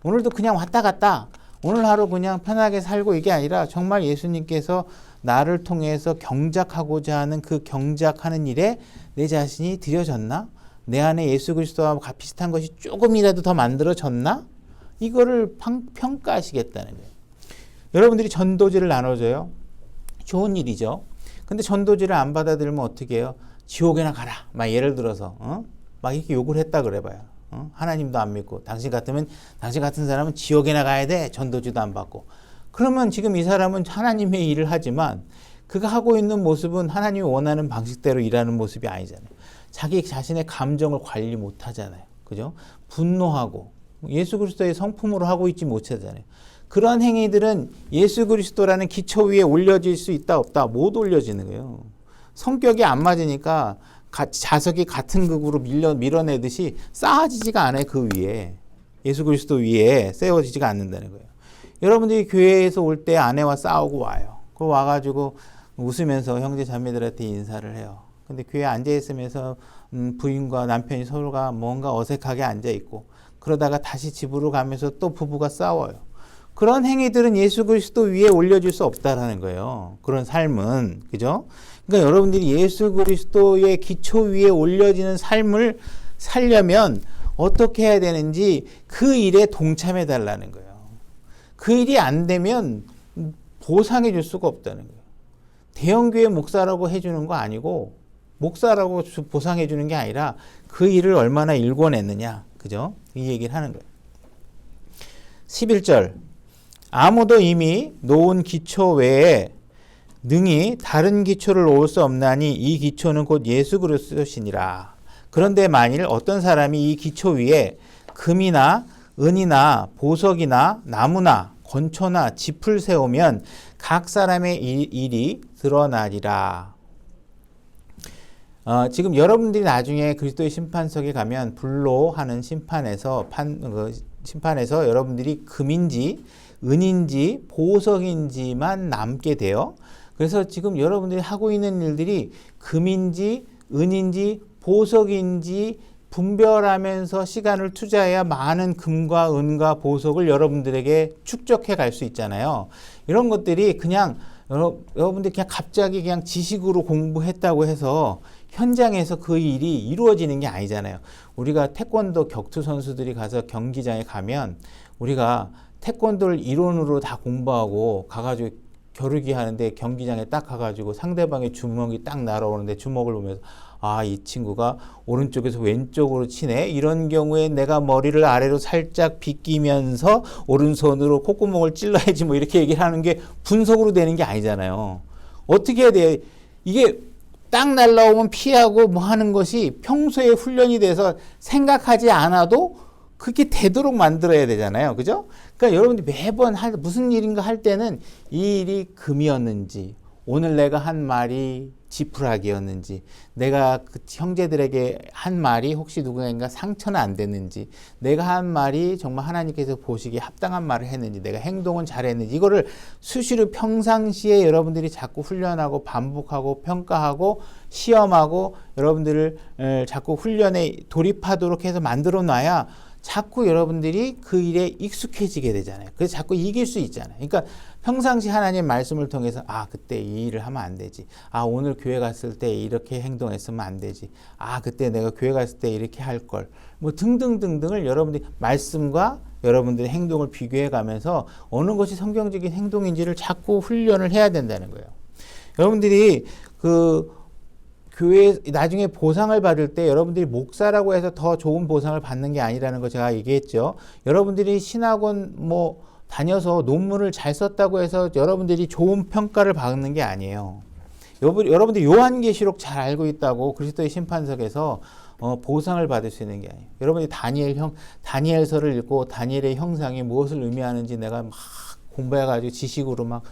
오늘도 그냥 왔다 갔다 오늘 하루 그냥 편하게 살고 이게 아니라 정말 예수님께서 나를 통해서 경작하고자 하는 그 경작하는 일에 내 자신이 들여졌나? 내 안에 예수 그리스도와 비슷한 것이 조금이라도 더 만들어졌나? 이거를 평가하시겠다는 거예요. 여러분들이 전도지를 나눠줘요. 좋은 일이죠. 근데 전도지를 안 받아들이면 어떻게 해요? 지옥에나 가라. 막 예를 들어서 막 이렇게 욕을 했다 그래봐요. 하나님도 안 믿고 당신 같은 사람은 지옥에나 가야 돼. 전도지도 안 받고. 그러면 지금 이 사람은 하나님의 일을 하지만 그가 하고 있는 모습은 하나님이 원하는 방식대로 일하는 모습이 아니잖아요. 자기 자신의 감정을 관리 못 하잖아요. 그죠? 분노하고 예수 그리스도의 성품으로 하고 있지 못하잖아요. 그런 행위들은 예수 그리스도라는 기초 위에 올려질 수 있다 없다 못 올려지는 거예요. 성격이 안 맞으니까 자석이 같은 극으로 밀어내듯이 쌓아지지가 않아요. 그 위에. 예수 그리스도 위에 세워지지가 않는다는 거예요. 여러분들이 교회에서 올 때 아내와 싸우고 와요. 그 와가지고 웃으면서 형제 자매들한테 인사를 해요. 근데 교회에 앉아있으면서 부인과 남편이 서로가 뭔가 어색하게 앉아있고 그러다가 다시 집으로 가면서 또 부부가 싸워요. 그런 행위들은 예수 그리스도 위에 올려줄 수 없다라는 거예요. 그런 삶은. 그죠? 그러니까 여러분들이 예수 그리스도의 기초 위에 올려지는 삶을 살려면 어떻게 해야 되는지 그 일에 동참해 달라는 거예요. 그 일이 안 되면 보상해 줄 수가 없다는 거예요. 대형교회 목사라고 해주는 거 아니고 목사라고 보상해 주는 게 아니라 그 일을 얼마나 일궈냈느냐. 그죠? 이 얘기를 하는 거예요. 11절. 아무도 이미 놓은 기초 외에 능히 다른 기초를 놓을 수 없나니 이 기초는 곧 예수 그리스도시니라. 그런데 만일 어떤 사람이 이 기초 위에 금이나 은이나 보석이나 나무나 건초나 짚을 세우면 각 사람의 일이 드러나리라. 지금 여러분들이 나중에 그리스도의 심판석에 가면 불로 하는 심판에서 여러분들이 금인지 은인지 보석인지만 남게 돼요. 그래서 지금 여러분들이 하고 있는 일들이 금인지 은인지 보석인지 분별하면서 시간을 투자해야 많은 금과 은과 보석을 여러분들에게 축적해 갈 수 있잖아요. 이런 것들이 그냥 여러분들이 그냥 갑자기 그냥 지식으로 공부했다고 해서 현장에서 그 일이 이루어지는 게 아니잖아요. 우리가 태권도 격투 선수들이 가서 경기장에 가면 우리가 태권도를 이론으로 다 공부하고 가가지고 겨루기 하는데 경기장에 딱 가가지고 상대방의 주먹이 딱 날아오는데 주먹을 보면서 아, 이 친구가 오른쪽에서 왼쪽으로 치네. 이런 경우에 내가 머리를 아래로 살짝 비끼면서 오른손으로 콧구멍을 찔러야지 뭐 이렇게 얘기를 하는 게 분석으로 되는 게 아니잖아요. 어떻게 해야 돼? 이게 딱 날라오면 피하고 뭐 하는 것이 평소에 훈련이 돼서 생각하지 않아도 그렇게 되도록 만들어야 되잖아요. 그죠? 그러니까 여러분들이 매번 무슨 일인가 할 때는 이 일이 금이었는지 오늘 내가 한 말이 지푸라기였는지 내가 그 형제들에게 한 말이 혹시 누군가 상처는 안 됐는지 내가 한 말이 정말 하나님께서 보시기에 합당한 말을 했는지 내가 행동은 잘했는지 이거를 수시로 평상시에 여러분들이 자꾸 훈련하고 반복하고 평가하고 시험하고 여러분들을 자꾸 훈련에 돌입하도록 해서 만들어 놔야 자꾸 여러분들이 그 일에 익숙해지게 되잖아요. 그래서 자꾸 이길 수 있잖아요. 그러니까 평상시 하나님 말씀을 통해서 아 그때 이 일을 하면 안 되지. 아 오늘 교회 갔을 때 이렇게 행동했으면 안 되지. 아 그때 내가 교회 갔을 때 이렇게 할 걸. 뭐 등등등등을 여러분들이 말씀과 여러분들의 행동을 비교해 가면서 어느 것이 성경적인 행동인지를 자꾸 훈련을 해야 된다는 거예요. 여러분들이 교회 나중에 보상을 받을 때 여러분들이 목사라고 해서 더 좋은 보상을 받는 게 아니라는 거 제가 얘기했죠. 여러분들이 신학원 뭐 다녀서 논문을 잘 썼다고 해서 여러분들이 좋은 평가를 받는 게 아니에요. 여러분들이 요한계시록 잘 알고 있다고 그리스도의 심판석에서 보상을 받을 수 있는 게 아니에요. 여러분들이 다니엘서를 읽고 다니엘의 형상이 무엇을 의미하는지 내가 막 공부해가지고 지식으로 막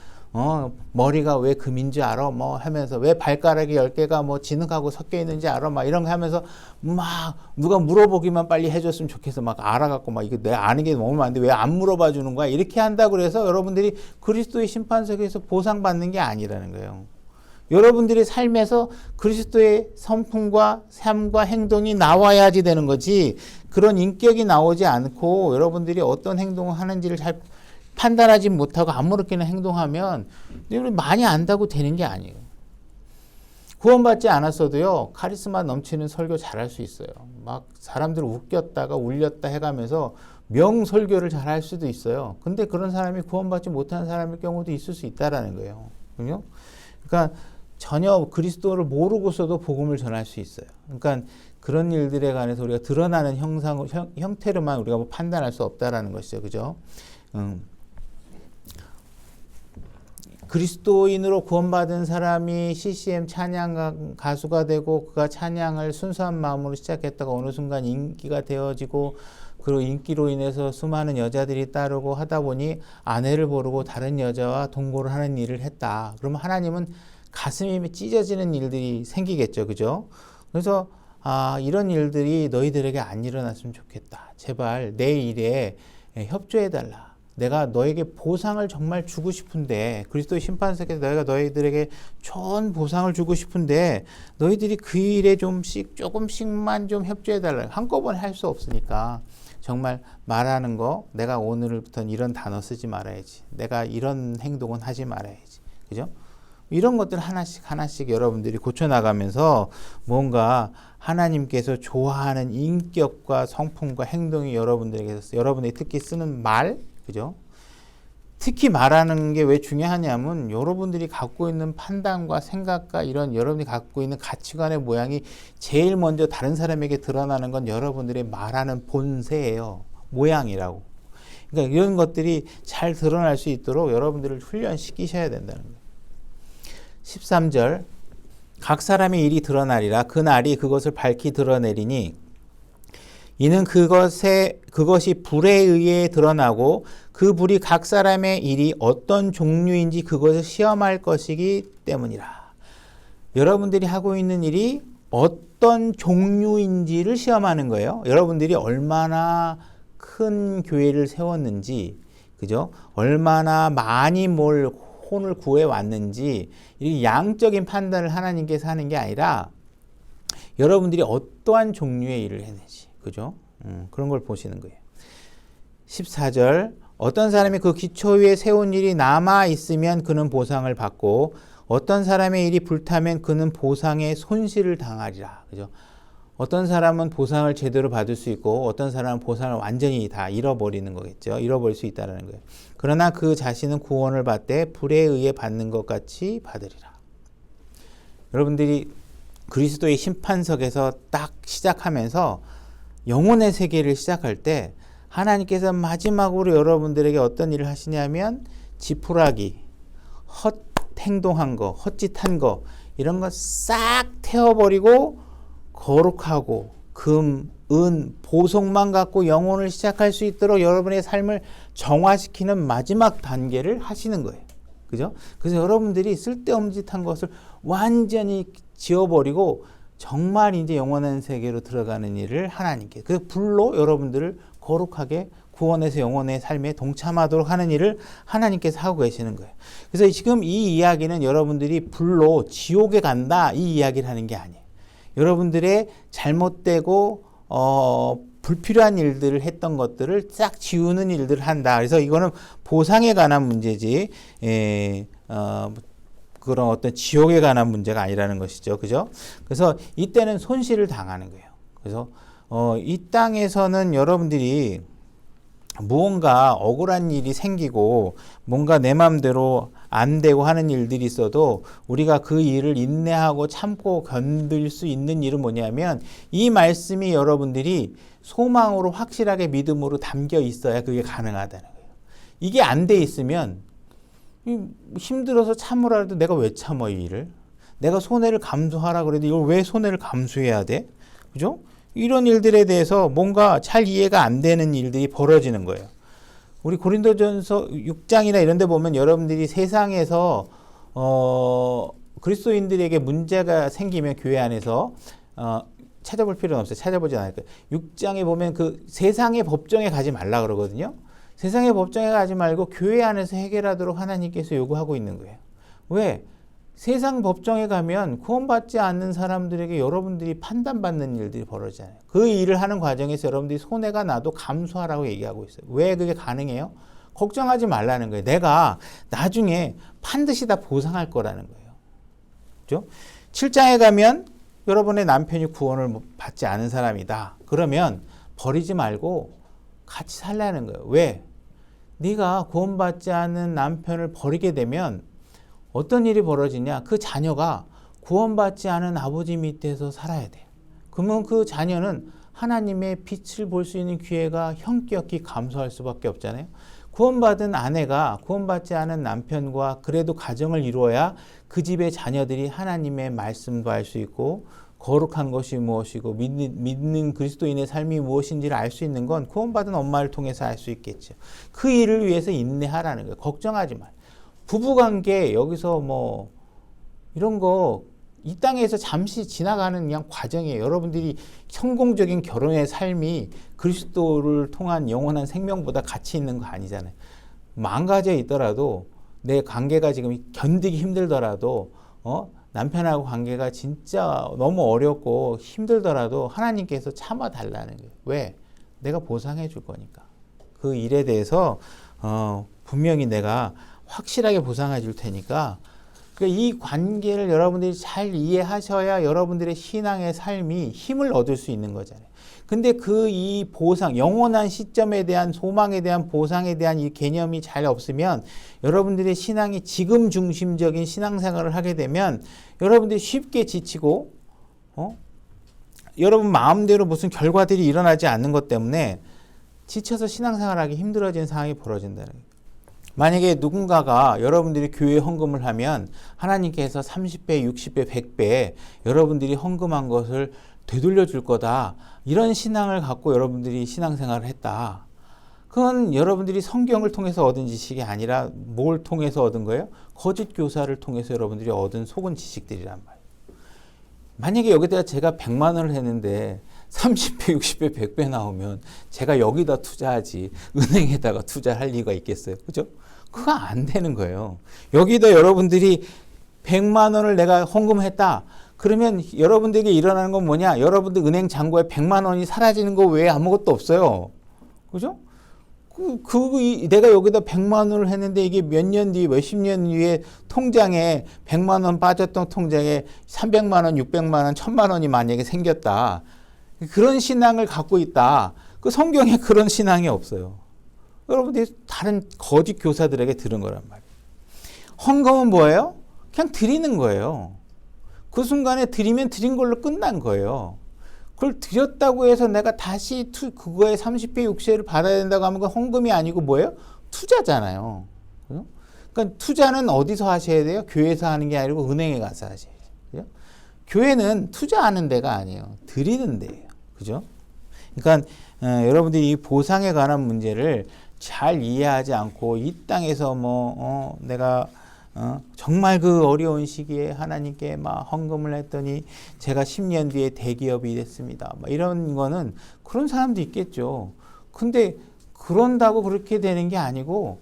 머리가 왜 금인지 알아? 뭐 하면서 왜 발가락이 10개가 뭐 진흙하고 섞여 있는지 알아? 막 이런 거 하면서 막 누가 물어보기만 빨리 해줬으면 좋겠어. 막 알아갖고 막 이거 내가 아는 게 너무 많은데 왜 안 물어봐 주는 거야? 이렇게 한다고 그래서 여러분들이 그리스도의 심판석에서 보상받는 게 아니라는 거예요. 여러분들의 삶에서 그리스도의 성품과 삶과 행동이 나와야지 되는 거지 그런 인격이 나오지 않고 여러분들이 어떤 행동을 하는지를 잘 판단하지 못하고 아무렇게나 행동하면 많이 안다고 되는 게 아니에요. 구원받지 않았어도요. 카리스마 넘치는 설교 잘할 수 있어요. 막 사람들을 웃겼다가 울렸다 해가면서 명설교를 잘할 수도 있어요. 근데 그런 사람이 구원받지 못하는 사람일 경우도 있을 수 있다라는 거예요. 그죠? 그러니까 전혀 그리스도를 모르고서도 복음을 전할 수 있어요. 그러니까 그런 일들에 관해서 우리가 드러나는 형태로만 우리가 뭐 판단할 수 없다라는 것이죠. 그죠? 그리스도인으로 구원받은 사람이 CCM 찬양 가수가 되고 그가 찬양을 순수한 마음으로 시작했다가 어느 순간 인기가 되어지고 그리고 인기로 인해서 수많은 여자들이 따르고 하다 보니 아내를 모르고 다른 여자와 동거를 하는 일을 했다. 그러면 하나님은 가슴이 찢어지는 일들이 생기겠죠. 그죠? 그래서 이런 일들이 너희들에게 안 일어났으면 좋겠다. 제발 내 일에 협조해달라. 내가 너에게 보상을 정말 주고 싶은데 그리스도의 심판석에서 내가 너희들에게 좋은 보상을 주고 싶은데 너희들이 그 일에 조금씩만 좀 협조해달라. 한꺼번에 할 수 없으니까 정말 말하는 거 내가 오늘부터는 이런 단어 쓰지 말아야지. 내가 이런 행동은 하지 말아야지. 그죠? 이런 것들 하나씩 하나씩 여러분들이 고쳐나가면서 뭔가 하나님께서 좋아하는 인격과 성품과 행동이 여러분들에게서 여러분들이 특히 쓰는 말, 그죠? 특히 말하는 게 왜 중요하냐면 여러분들이 갖고 있는 판단과 생각과 이런 여러분이 갖고 있는 가치관의 모양이 제일 먼저 다른 사람에게 드러나는 건 여러분들이 말하는 본세예요. 모양이라고. 그러니까 이런 것들이 잘 드러날 수 있도록 여러분들을 훈련시키셔야 된다는 거예요. 13절 각 사람의 일이 드러나리라 그날이 그것을 밝히 드러내리니 이는 그것이 불에 의해 드러나고 그 불이 각 사람의 일이 어떤 종류인지 그것을 시험할 것이기 때문이라. 여러분들이 하고 있는 일이 어떤 종류인지를 시험하는 거예요. 여러분들이 얼마나 큰 교회를 세웠는지, 그죠? 얼마나 많이 혼을 구해 왔는지, 이 양적인 판단을 하나님께서 하는 게 아니라 여러분들이 어떠한 종류의 일을 했는지, 그죠? 그런 걸 보시는 거예요. 14절 어떤 사람이 그 기초 위에 세운 일이 남아 있으면 그는 보상을 받고 어떤 사람의 일이 불타면 그는 보상의 손실을 당하리라. 그죠? 어떤 사람은 보상을 제대로 받을 수 있고 어떤 사람은 보상을 완전히 다 잃어버리는 거겠죠. 잃어버릴 수 있다는 거예요. 그러나 그 자신은 구원을 받되 불에 의해 받는 것 같이 받으리라. 여러분들이 그리스도의 심판석에서 딱 시작하면서 영혼의 세계를 시작할 때 하나님께서 마지막으로 여러분들에게 어떤 일을 하시냐면 지푸라기, 헛행동한 거, 헛짓한 거 이런 거 싹 태워버리고 거룩하고 금, 은, 보석만 갖고 영혼을 시작할 수 있도록 여러분의 삶을 정화시키는 마지막 단계를 하시는 거예요. 그죠? 그래서 여러분들이 쓸데없는 짓한 것을 완전히 지워버리고 정말 이제 영원한 세계로 들어가는 일을 하나님께 그 불로 여러분들을 거룩하게 구원해서 영혼의 삶에 동참하도록 하는 일을 하나님께서 하고 계시는 거예요. 그래서 지금 이 이야기는 여러분들이 불로 지옥에 간다 이 이야기를 하는 게 아니에요. 여러분들의 잘못되고 불필요한 일들을 했던 것들을 싹 지우는 일들을 한다. 그래서 이거는 보상에 관한 문제지 그런 어떤 지옥에 관한 문제가 아니라는 것이죠. 그죠? 그래서 이때는 손실을 당하는 거예요. 그래서 이 땅에서는 여러분들이 무언가 억울한 일이 생기고 뭔가 내 마음대로 안 되고 하는 일들이 있어도 우리가 그 일을 인내하고 참고 견딜 수 있는 일은 뭐냐면 이 말씀이 여러분들이 소망으로 확실하게 믿음으로 담겨 있어야 그게 가능하다는 거예요. 이게 안 돼 있으면 힘들어서 참으라도 내가 왜 참아 이 일을? 내가 손해를 감수하라 그래도 이걸 왜 손해를 감수해야 돼? 그죠? 이런 일들에 대해서 뭔가 잘 이해가 안 되는 일들이 벌어지는 거예요. 우리 고린도전서 6장이나 이런 데 보면 여러분들이 세상에서 그리스도인들에게 문제가 생기면 교회 안에서 찾아볼 필요는 없어요. 찾아보지 않을 거예요. 6장에 보면 그 세상의 법정에 가지 말라 그러거든요. 세상의 법정에 가지 말고 교회 안에서 해결하도록 하나님께서 요구하고 있는 거예요. 왜? 세상 법정에 가면 구원받지 않는 사람들에게 여러분들이 판단받는 일들이 벌어지잖아요. 그 일을 하는 과정에서 여러분들이 손해가 나도 감수하라고 얘기하고 있어요. 왜 그게 가능해요? 걱정하지 말라는 거예요. 내가 나중에 반드시 다 보상할 거라는 거예요. 그죠? 7장에 가면 여러분의 남편이 구원을 받지 않은 사람이다. 그러면 버리지 말고 같이 살라는 거예요. 왜? 네가 구원받지 않은 남편을 버리게 되면 어떤 일이 벌어지냐? 그 자녀가 구원받지 않은 아버지 밑에서 살아야 돼요. 그러면 그 자녀는 하나님의 빛을 볼 수 있는 기회가 현격히 감소할 수밖에 없잖아요. 구원받은 아내가 구원받지 않은 남편과 그래도 가정을 이루어야 그 집의 자녀들이 하나님의 말씀도 알 수 있고 거룩한 것이 무엇이고 믿는 그리스도인의 삶이 무엇인지를 알 수 있는 건 구원받은 엄마를 통해서 알 수 있겠죠. 그 일을 위해서 인내하라는 거예요. 걱정하지 마. 부부관계 여기서 뭐 이런 거 이 땅에서 잠시 지나가는 그냥 과정이에요. 여러분들이 성공적인 결혼의 삶이 그리스도를 통한 영원한 생명보다 가치 있는 거 아니잖아요. 망가져 있더라도 내 관계가 지금 견디기 힘들더라도 남편하고 관계가 진짜 너무 어렵고 힘들더라도 하나님께서 참아달라는 거예요. 왜? 내가 보상해 줄 거니까. 그 일에 대해서 분명히 내가 확실하게 보상해 줄 테니까 그러니까 이 관계를 여러분들이 잘 이해하셔야 여러분들의 신앙의 삶이 힘을 얻을 수 있는 거잖아요. 근데 이 보상, 영원한 시점에 대한 소망에 대한 보상에 대한 이 개념이 잘 없으면 여러분들의 신앙이 지금 중심적인 신앙생활을 하게 되면 여러분들이 쉽게 지치고, 여러분 마음대로 무슨 결과들이 일어나지 않는 것 때문에 지쳐서 신앙생활하기 힘들어지는 상황이 벌어진다는 거예요. 만약에 누군가가 여러분들이 교회 헌금을 하면 하나님께서 30배, 60배, 100배 여러분들이 헌금한 것을 되돌려 줄 거다. 이런 신앙을 갖고 여러분들이 신앙생활을 했다. 그건 여러분들이 성경을 통해서 얻은 지식이 아니라 뭘 통해서 얻은 거예요? 거짓 교사를 통해서 여러분들이 얻은 속은 지식들이란 말이에요. 만약에 여기다가 제가 100만 원을 했는데 30배, 60배, 100배 나오면 제가 여기다 투자하지 은행에다가 투자할 리가 있겠어요? 그죠? 그거 안 되는 거예요. 여기다 여러분들이 100만 원을 내가 헌금했다. 그러면 여러분들에게 일어나는 건 뭐냐? 여러분들 은행 잔고에 100만 원이 사라지는 거 외에 아무것도 없어요. 그죠? 내가 여기다 100만 원을 했는데 이게 몇 년 뒤, 몇십 년 뒤에 통장에 100만 원 빠졌던 통장에 300만 원, 600만 원, 1000만 원이 만약에 생겼다. 그런 신앙을 갖고 있다. 그 성경에 그런 신앙이 없어요. 여러분들이 다른 거짓 교사들에게 들은 거란 말이에요. 헌금은 뭐예요? 그냥 드리는 거예요. 그 순간에 드리면 드린 걸로 끝난 거예요. 그걸 드렸다고 해서 내가 다시 그거에 30배, 60배를 받아야 된다고 하면 그건 헌금이 아니고 뭐예요? 투자잖아요. 그러니까 투자는 어디서 하셔야 돼요? 교회에서 하는 게 아니고 은행에 가서 하셔야 돼요. 교회는 투자하는 데가 아니에요. 드리는 데예요. 그죠? 그러니까 여러분들이 이 보상에 관한 문제를 잘 이해하지 않고 이 땅에서 내가 정말 그 어려운 시기에 하나님께 막 헌금을 했더니 제가 10년 뒤에 대기업이 됐습니다. 이런 거는 그런 사람도 있겠죠. 근데 그런다고 그렇게 되는 게 아니고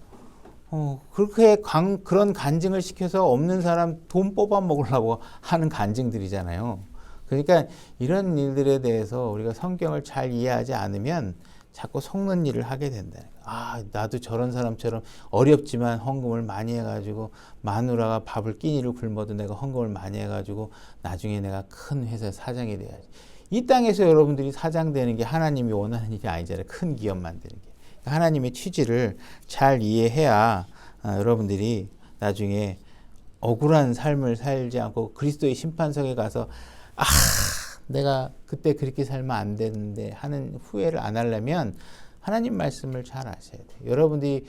그렇게 그런 간증을 시켜서 없는 사람 돈 뽑아 먹으려고 하는 간증들이잖아요. 그러니까 이런 일들에 대해서 우리가 성경을 잘 이해하지 않으면 자꾸 속는 일을 하게 된다. 나도 저런 사람처럼 어렵지만 헌금을 많이 해가지고 마누라가 밥을 끼니를 굶어도 내가 헌금을 많이 해가지고 나중에 내가 큰 회사 사장이 돼야지. 이 땅에서 여러분들이 사장 되는 게 하나님이 원하는 일이 아니잖아요. 큰 기업 만드는 게. 하나님의 취지를 잘 이해해야 여러분들이 나중에 억울한 삶을 살지 않고 그리스도의 심판석에 가서 내가 그때 그렇게 살면 안 되는데 하는 후회를 안 하려면 하나님 말씀을 잘 아셔야 돼요. 여러분들이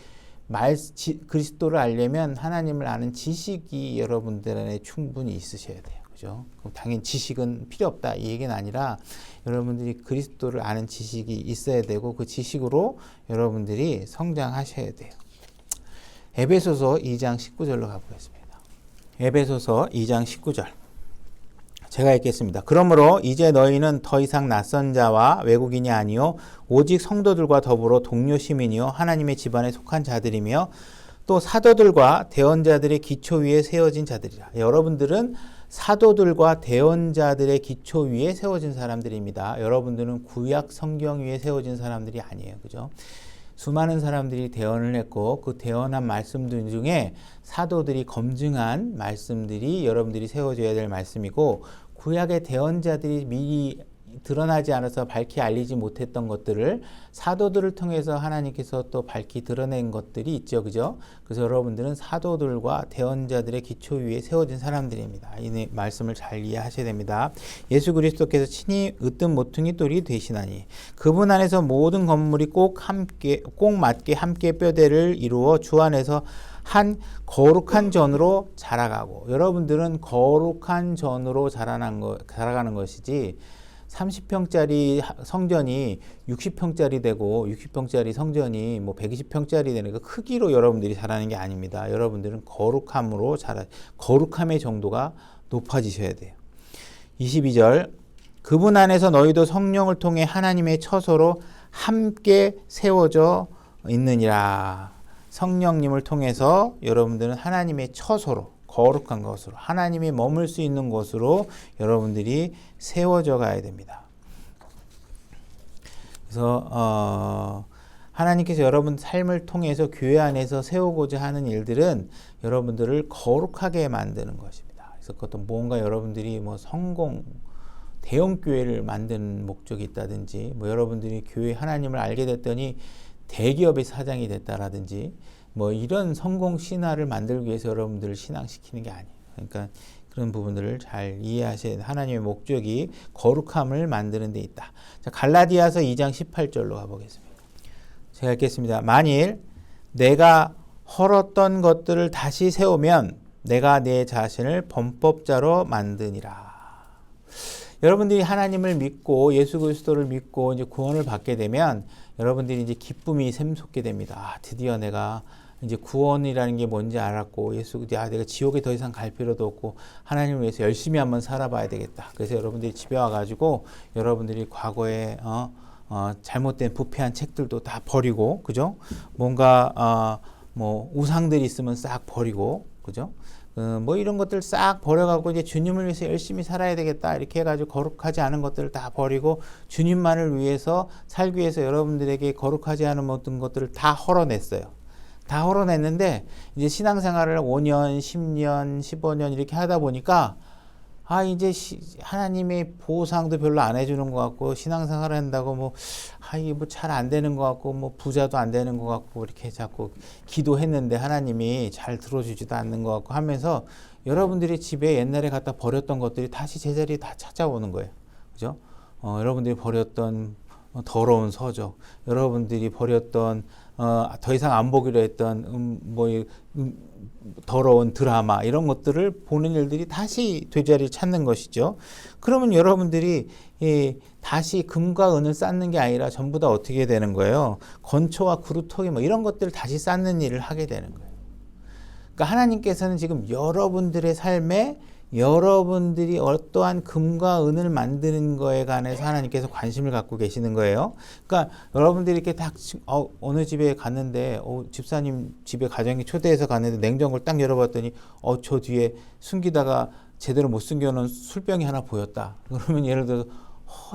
그리스도를 알려면 하나님을 아는 지식이 여러분들 안에 충분히 있으셔야 돼요. 그죠? 그럼 당연히 지식은 필요 없다 이 얘기는 아니라 여러분들이 그리스도를 아는 지식이 있어야 되고 그 지식으로 여러분들이 성장하셔야 돼요. 에베소서 2장 19절로 가보겠습니다. 에베소서 2장 19절. 제가 읽겠습니다. 그러므로 이제 너희는 더 이상 낯선 자와 외국인이 아니요 오직 성도들과 더불어 동료 시민이요 하나님의 집안에 속한 자들이며 또 사도들과 대언자들의 기초 위에 세워진 자들이라. 여러분들은 사도들과 대언자들의 기초 위에 세워진 사람들입니다. 여러분들은 구약 성경 위에 세워진 사람들이 아니에요. 그죠? 수많은 사람들이 대언을 했고 그 대언한 말씀들 중에 사도들이 검증한 말씀들이 여러분들이 세워줘야 될 말씀이고 구약의 대언자들이 미리 드러나지 않아서 밝히 알리지 못했던 것들을 사도들을 통해서 하나님께서 또 밝히 드러낸 것들이 있죠. 그죠? 그래서 여러분들은 사도들과 대언자들의 기초 위에 세워진 사람들입니다. 이 말씀을 잘 이해하셔야 됩니다. 예수 그리스도께서 친히 으뜸 모퉁이 돌이 되시나니 그분 안에서 모든 건물이 꼭 맞게 함께 뼈대를 이루어 주 안에서 한 거룩한 전으로 자라가고 여러분들은 거룩한 전으로 자라가는 것이지 30평짜리 성전이 60평짜리 되고 60평짜리 성전이 120평짜리 되는 그 크기로 여러분들이 자라는 게 아닙니다. 여러분들은 거룩함의 정도가 높아지셔야 돼요. 22절 그분 안에서 너희도 성령을 통해 하나님의 처소로 함께 세워져 있느니라. 성령님을 통해서 여러분들은 하나님의 처소로 거룩한 것으로 하나님이 머물 수 있는 곳으로 여러분들이 세워져 가야 됩니다. 그래서 하나님께서 여러분 삶을 통해서 교회 안에서 세우고자 하는 일들은 여러분들을 거룩하게 만드는 것입니다. 그래서 어떤 뭔가 여러분들이 뭐 성공, 대형 교회를 만드는 목적이 있다든지, 뭐 여러분들이 교회 하나님을 알게 됐더니 대기업의 사장이 됐다라든지, 뭐 이런 성공 신화를 만들기 위해서 여러분들을 신앙시키는 게 아니에요. 그러니까 그런 부분들을 잘 이해하셔야 하나님의 목적이 거룩함을 만드는 데 있다. 자, 갈라디아서 2장 18절로 가보겠습니다. 제가 읽겠습니다. 만일 내가 헐었던 것들을 다시 세우면 내가 내 자신을 범법자로 만드니라. 여러분들이 하나님을 믿고 예수 그리스도를 믿고 이제 구원을 받게 되면 여러분들이 이제 기쁨이 샘솟게 됩니다. 아, 드디어 내가 이제 구원이라는 게 뭔지 알았고 내가 지옥에 더 이상 갈 필요도 없고 하나님을 위해서 열심히 한번 살아봐야 되겠다. 그래서 여러분들이 집에 와가지고 여러분들이 과거에 잘못된 부패한 책들도 다 버리고, 그죠? 뭔가 뭐 우상들이 있으면 싹 버리고, 그죠? 뭐 이런 것들 싹 버려가고 이제 주님을 위해서 열심히 살아야 되겠다 이렇게 해가지고 거룩하지 않은 것들을 다 버리고 주님만을 위해서 살기 위해서 여러분들에게 거룩하지 않은 모든 것들을 다 헐어냈어요. 다 헐어냈는데 이제 신앙생활을 5년, 10년, 15년 이렇게 하다 보니까 이제 하나님의 보상도 별로 안 해주는 것 같고 신앙생활을 한다고 이게 뭐 잘 안 되는 것 같고 뭐 부자도 안 되는 것 같고 이렇게 자꾸 기도했는데 하나님이 잘 들어주지도 않는 것 같고 하면서 여러분들이 집에 옛날에 갖다 버렸던 것들이 다시 제자리에 다 찾아오는 거예요. 그죠? 여러분들이 버렸던 더러운 서적, 여러분들이 버렸던 더 이상 안 보기로 했던 더러운 드라마 이런 것들을 보는 일들이 다시 되자리를 찾는 것이죠. 그러면 여러분들이 다시 금과 은을 쌓는 게 아니라 전부 다 어떻게 되는 거예요? 건초와 그루터기 이런 것들을 다시 쌓는 일을 하게 되는 거예요. 그러니까 하나님께서는 지금 여러분들의 삶에 여러분들이 어떠한 금과 은을 만드는 거에 관해서 하나님께서 관심을 갖고 계시는 거예요. 그러니까 여러분들이 이렇게 딱 어느 집에 갔는데 집사님 집에 가정에 초대해서 갔는데 냉장고를 딱 열어봤더니 저 뒤에 숨기다가 제대로 못 숨겨놓은 술병이 하나 보였다. 그러면 예를 들어서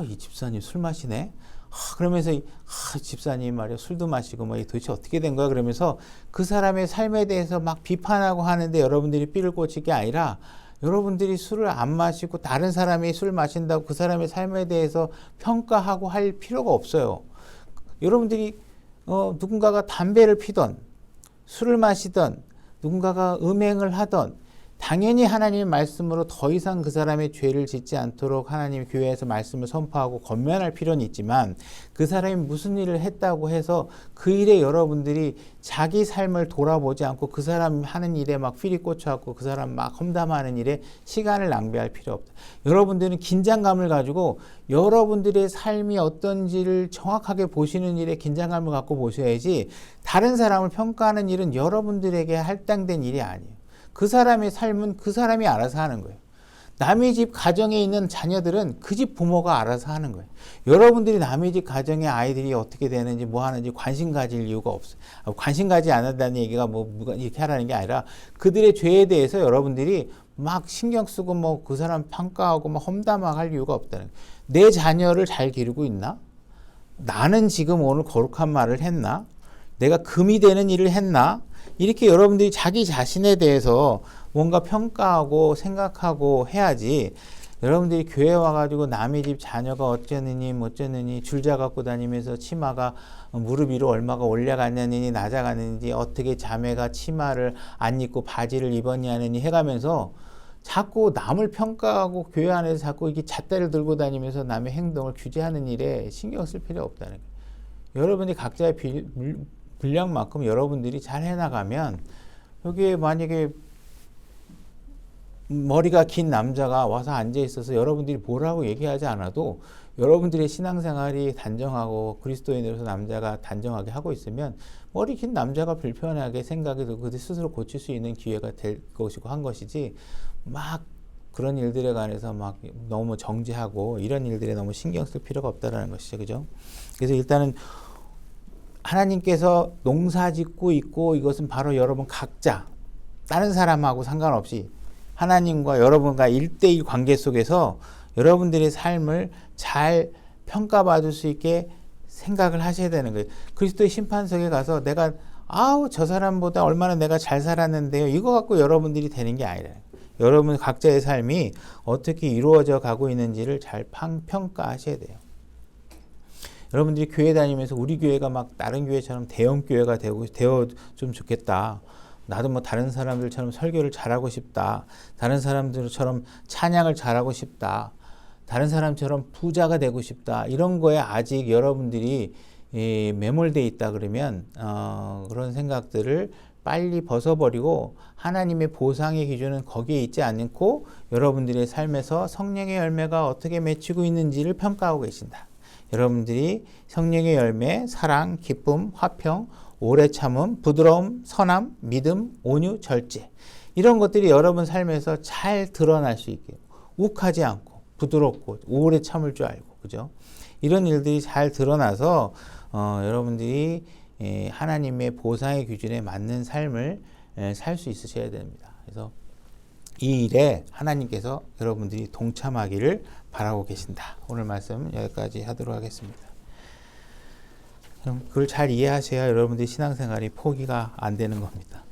이 집사님 술 마시네. 그러면서 집사님 말이야 술도 마시고 도대체 어떻게 된 거야? 그러면서 그 사람의 삶에 대해서 막 비판하고 하는데 여러분들이 삐를 꽂을 게 아니라 여러분들이 술을 안 마시고 다른 사람이 술 마신다고 그 사람의 삶에 대해서 평가하고 할 필요가 없어요. 여러분들이 누군가가 담배를 피던 술을 마시던 누군가가 음행을 하던 당연히 하나님의 말씀으로 더 이상 그 사람의 죄를 짓지 않도록 하나님 교회에서 말씀을 선포하고 권면할 필요는 있지만 그 사람이 무슨 일을 했다고 해서 그 일에 여러분들이 자기 삶을 돌아보지 않고 그 사람 하는 일에 막 휘리 꽂혀갖고 그 사람 막 험담하는 일에 시간을 낭비할 필요 없다. 여러분들은 긴장감을 가지고 여러분들의 삶이 어떤지를 정확하게 보시는 일에 긴장감을 갖고 보셔야지 다른 사람을 평가하는 일은 여러분들에게 할당된 일이 아니에요. 그 사람의 삶은 그 사람이 알아서 하는 거예요. 남의 집 가정에 있는 자녀들은 그 집 부모가 알아서 하는 거예요. 여러분들이 남의 집 가정의 아이들이 어떻게 되는지 뭐 하는지 관심 가질 이유가 없어요. 관심 가지 않는다는 얘기가 누가 이렇게 하라는 게 아니라 그들의 죄에 대해서 여러분들이 막 신경 쓰고 그 사람 평가하고 험담하고 할 이유가 없다는 거예요. 내 자녀를 잘 기르고 있나? 나는 지금 오늘 거룩한 말을 했나? 내가 금이 되는 일을 했나? 이렇게 여러분들이 자기 자신에 대해서 뭔가 평가하고 생각하고 해야지 여러분들이 교회 와가지고 남의 집 자녀가 어쩌느니 줄자 갖고 다니면서 치마가 무릎 위로 얼마가 올라갔느니 낮아갔는지 어떻게 자매가 치마를 안 입고 바지를 입었냐느니 해가면서 자꾸 남을 평가하고 교회 안에서 자꾸 이게 잣대를 들고 다니면서 남의 행동을 규제하는 일에 신경 쓸 필요 없다는 거예요. 여러분이 각자의 분량만큼 여러분들이 잘 해나가면 여기에 만약에 머리가 긴 남자가 와서 앉아 있어서 여러분들이 뭐라고 얘기하지 않아도 여러분들의 신앙생활이 단정하고 그리스도인으로서 남자가 단정하게 하고 있으면 머리 긴 남자가 불편하게 생각이 들고 그들 스스로 고칠 수 있는 기회가 될 것이고 한 것이지 막 그런 일들에 관해서 막 너무 정죄하고 이런 일들에 너무 신경 쓸 필요가 없다라는 것이죠. 그죠? 그래서 일단은 하나님께서 농사 짓고 있고 이것은 바로 여러분 각자 다른 사람하고 상관없이 하나님과 여러분과 1대1 관계 속에서 여러분들의 삶을 잘 평가받을 수 있게 생각을 하셔야 되는 거예요. 그리스도의 심판석에 가서 내가 저 사람보다 얼마나 내가 잘 살았는데요. 이거 갖고 여러분들이 되는 게 아니라 여러분 각자의 삶이 어떻게 이루어져 가고 있는지를 잘 평가하셔야 돼요. 여러분들이 교회 다니면서 우리 교회가 막 다른 교회처럼 대형 교회가 되어 좀 좋겠다. 나도 뭐 다른 사람들처럼 설교를 잘하고 싶다. 다른 사람들처럼 찬양을 잘하고 싶다. 다른 사람처럼 부자가 되고 싶다. 이런 거에 아직 여러분들이 매몰되어 있다 그러면 그런 생각들을 빨리 벗어버리고 하나님의 보상의 기준은 거기에 있지 않고 여러분들의 삶에서 성령의 열매가 어떻게 맺히고 있는지를 평가하고 계신다. 여러분들이 성령의 열매, 사랑, 기쁨, 화평, 오래 참음, 부드러움, 선함, 믿음, 온유, 절제 이런 것들이 여러분 삶에서 잘 드러날 수 있게 욱하지 않고 부드럽고 오래 참을 줄 알고 그죠? 이런 일들이 잘 드러나서 여러분들이 하나님의 보상의 기준에 맞는 삶을 살 수 있으셔야 됩니다. 그래서 이 일에 하나님께서 여러분들이 동참하기를 바라고 계신다. 오늘 말씀 여기까지 하도록 하겠습니다. 그럼 그걸 잘 이해하셔야 여러분들이 신앙생활이 포기가 안 되는 겁니다.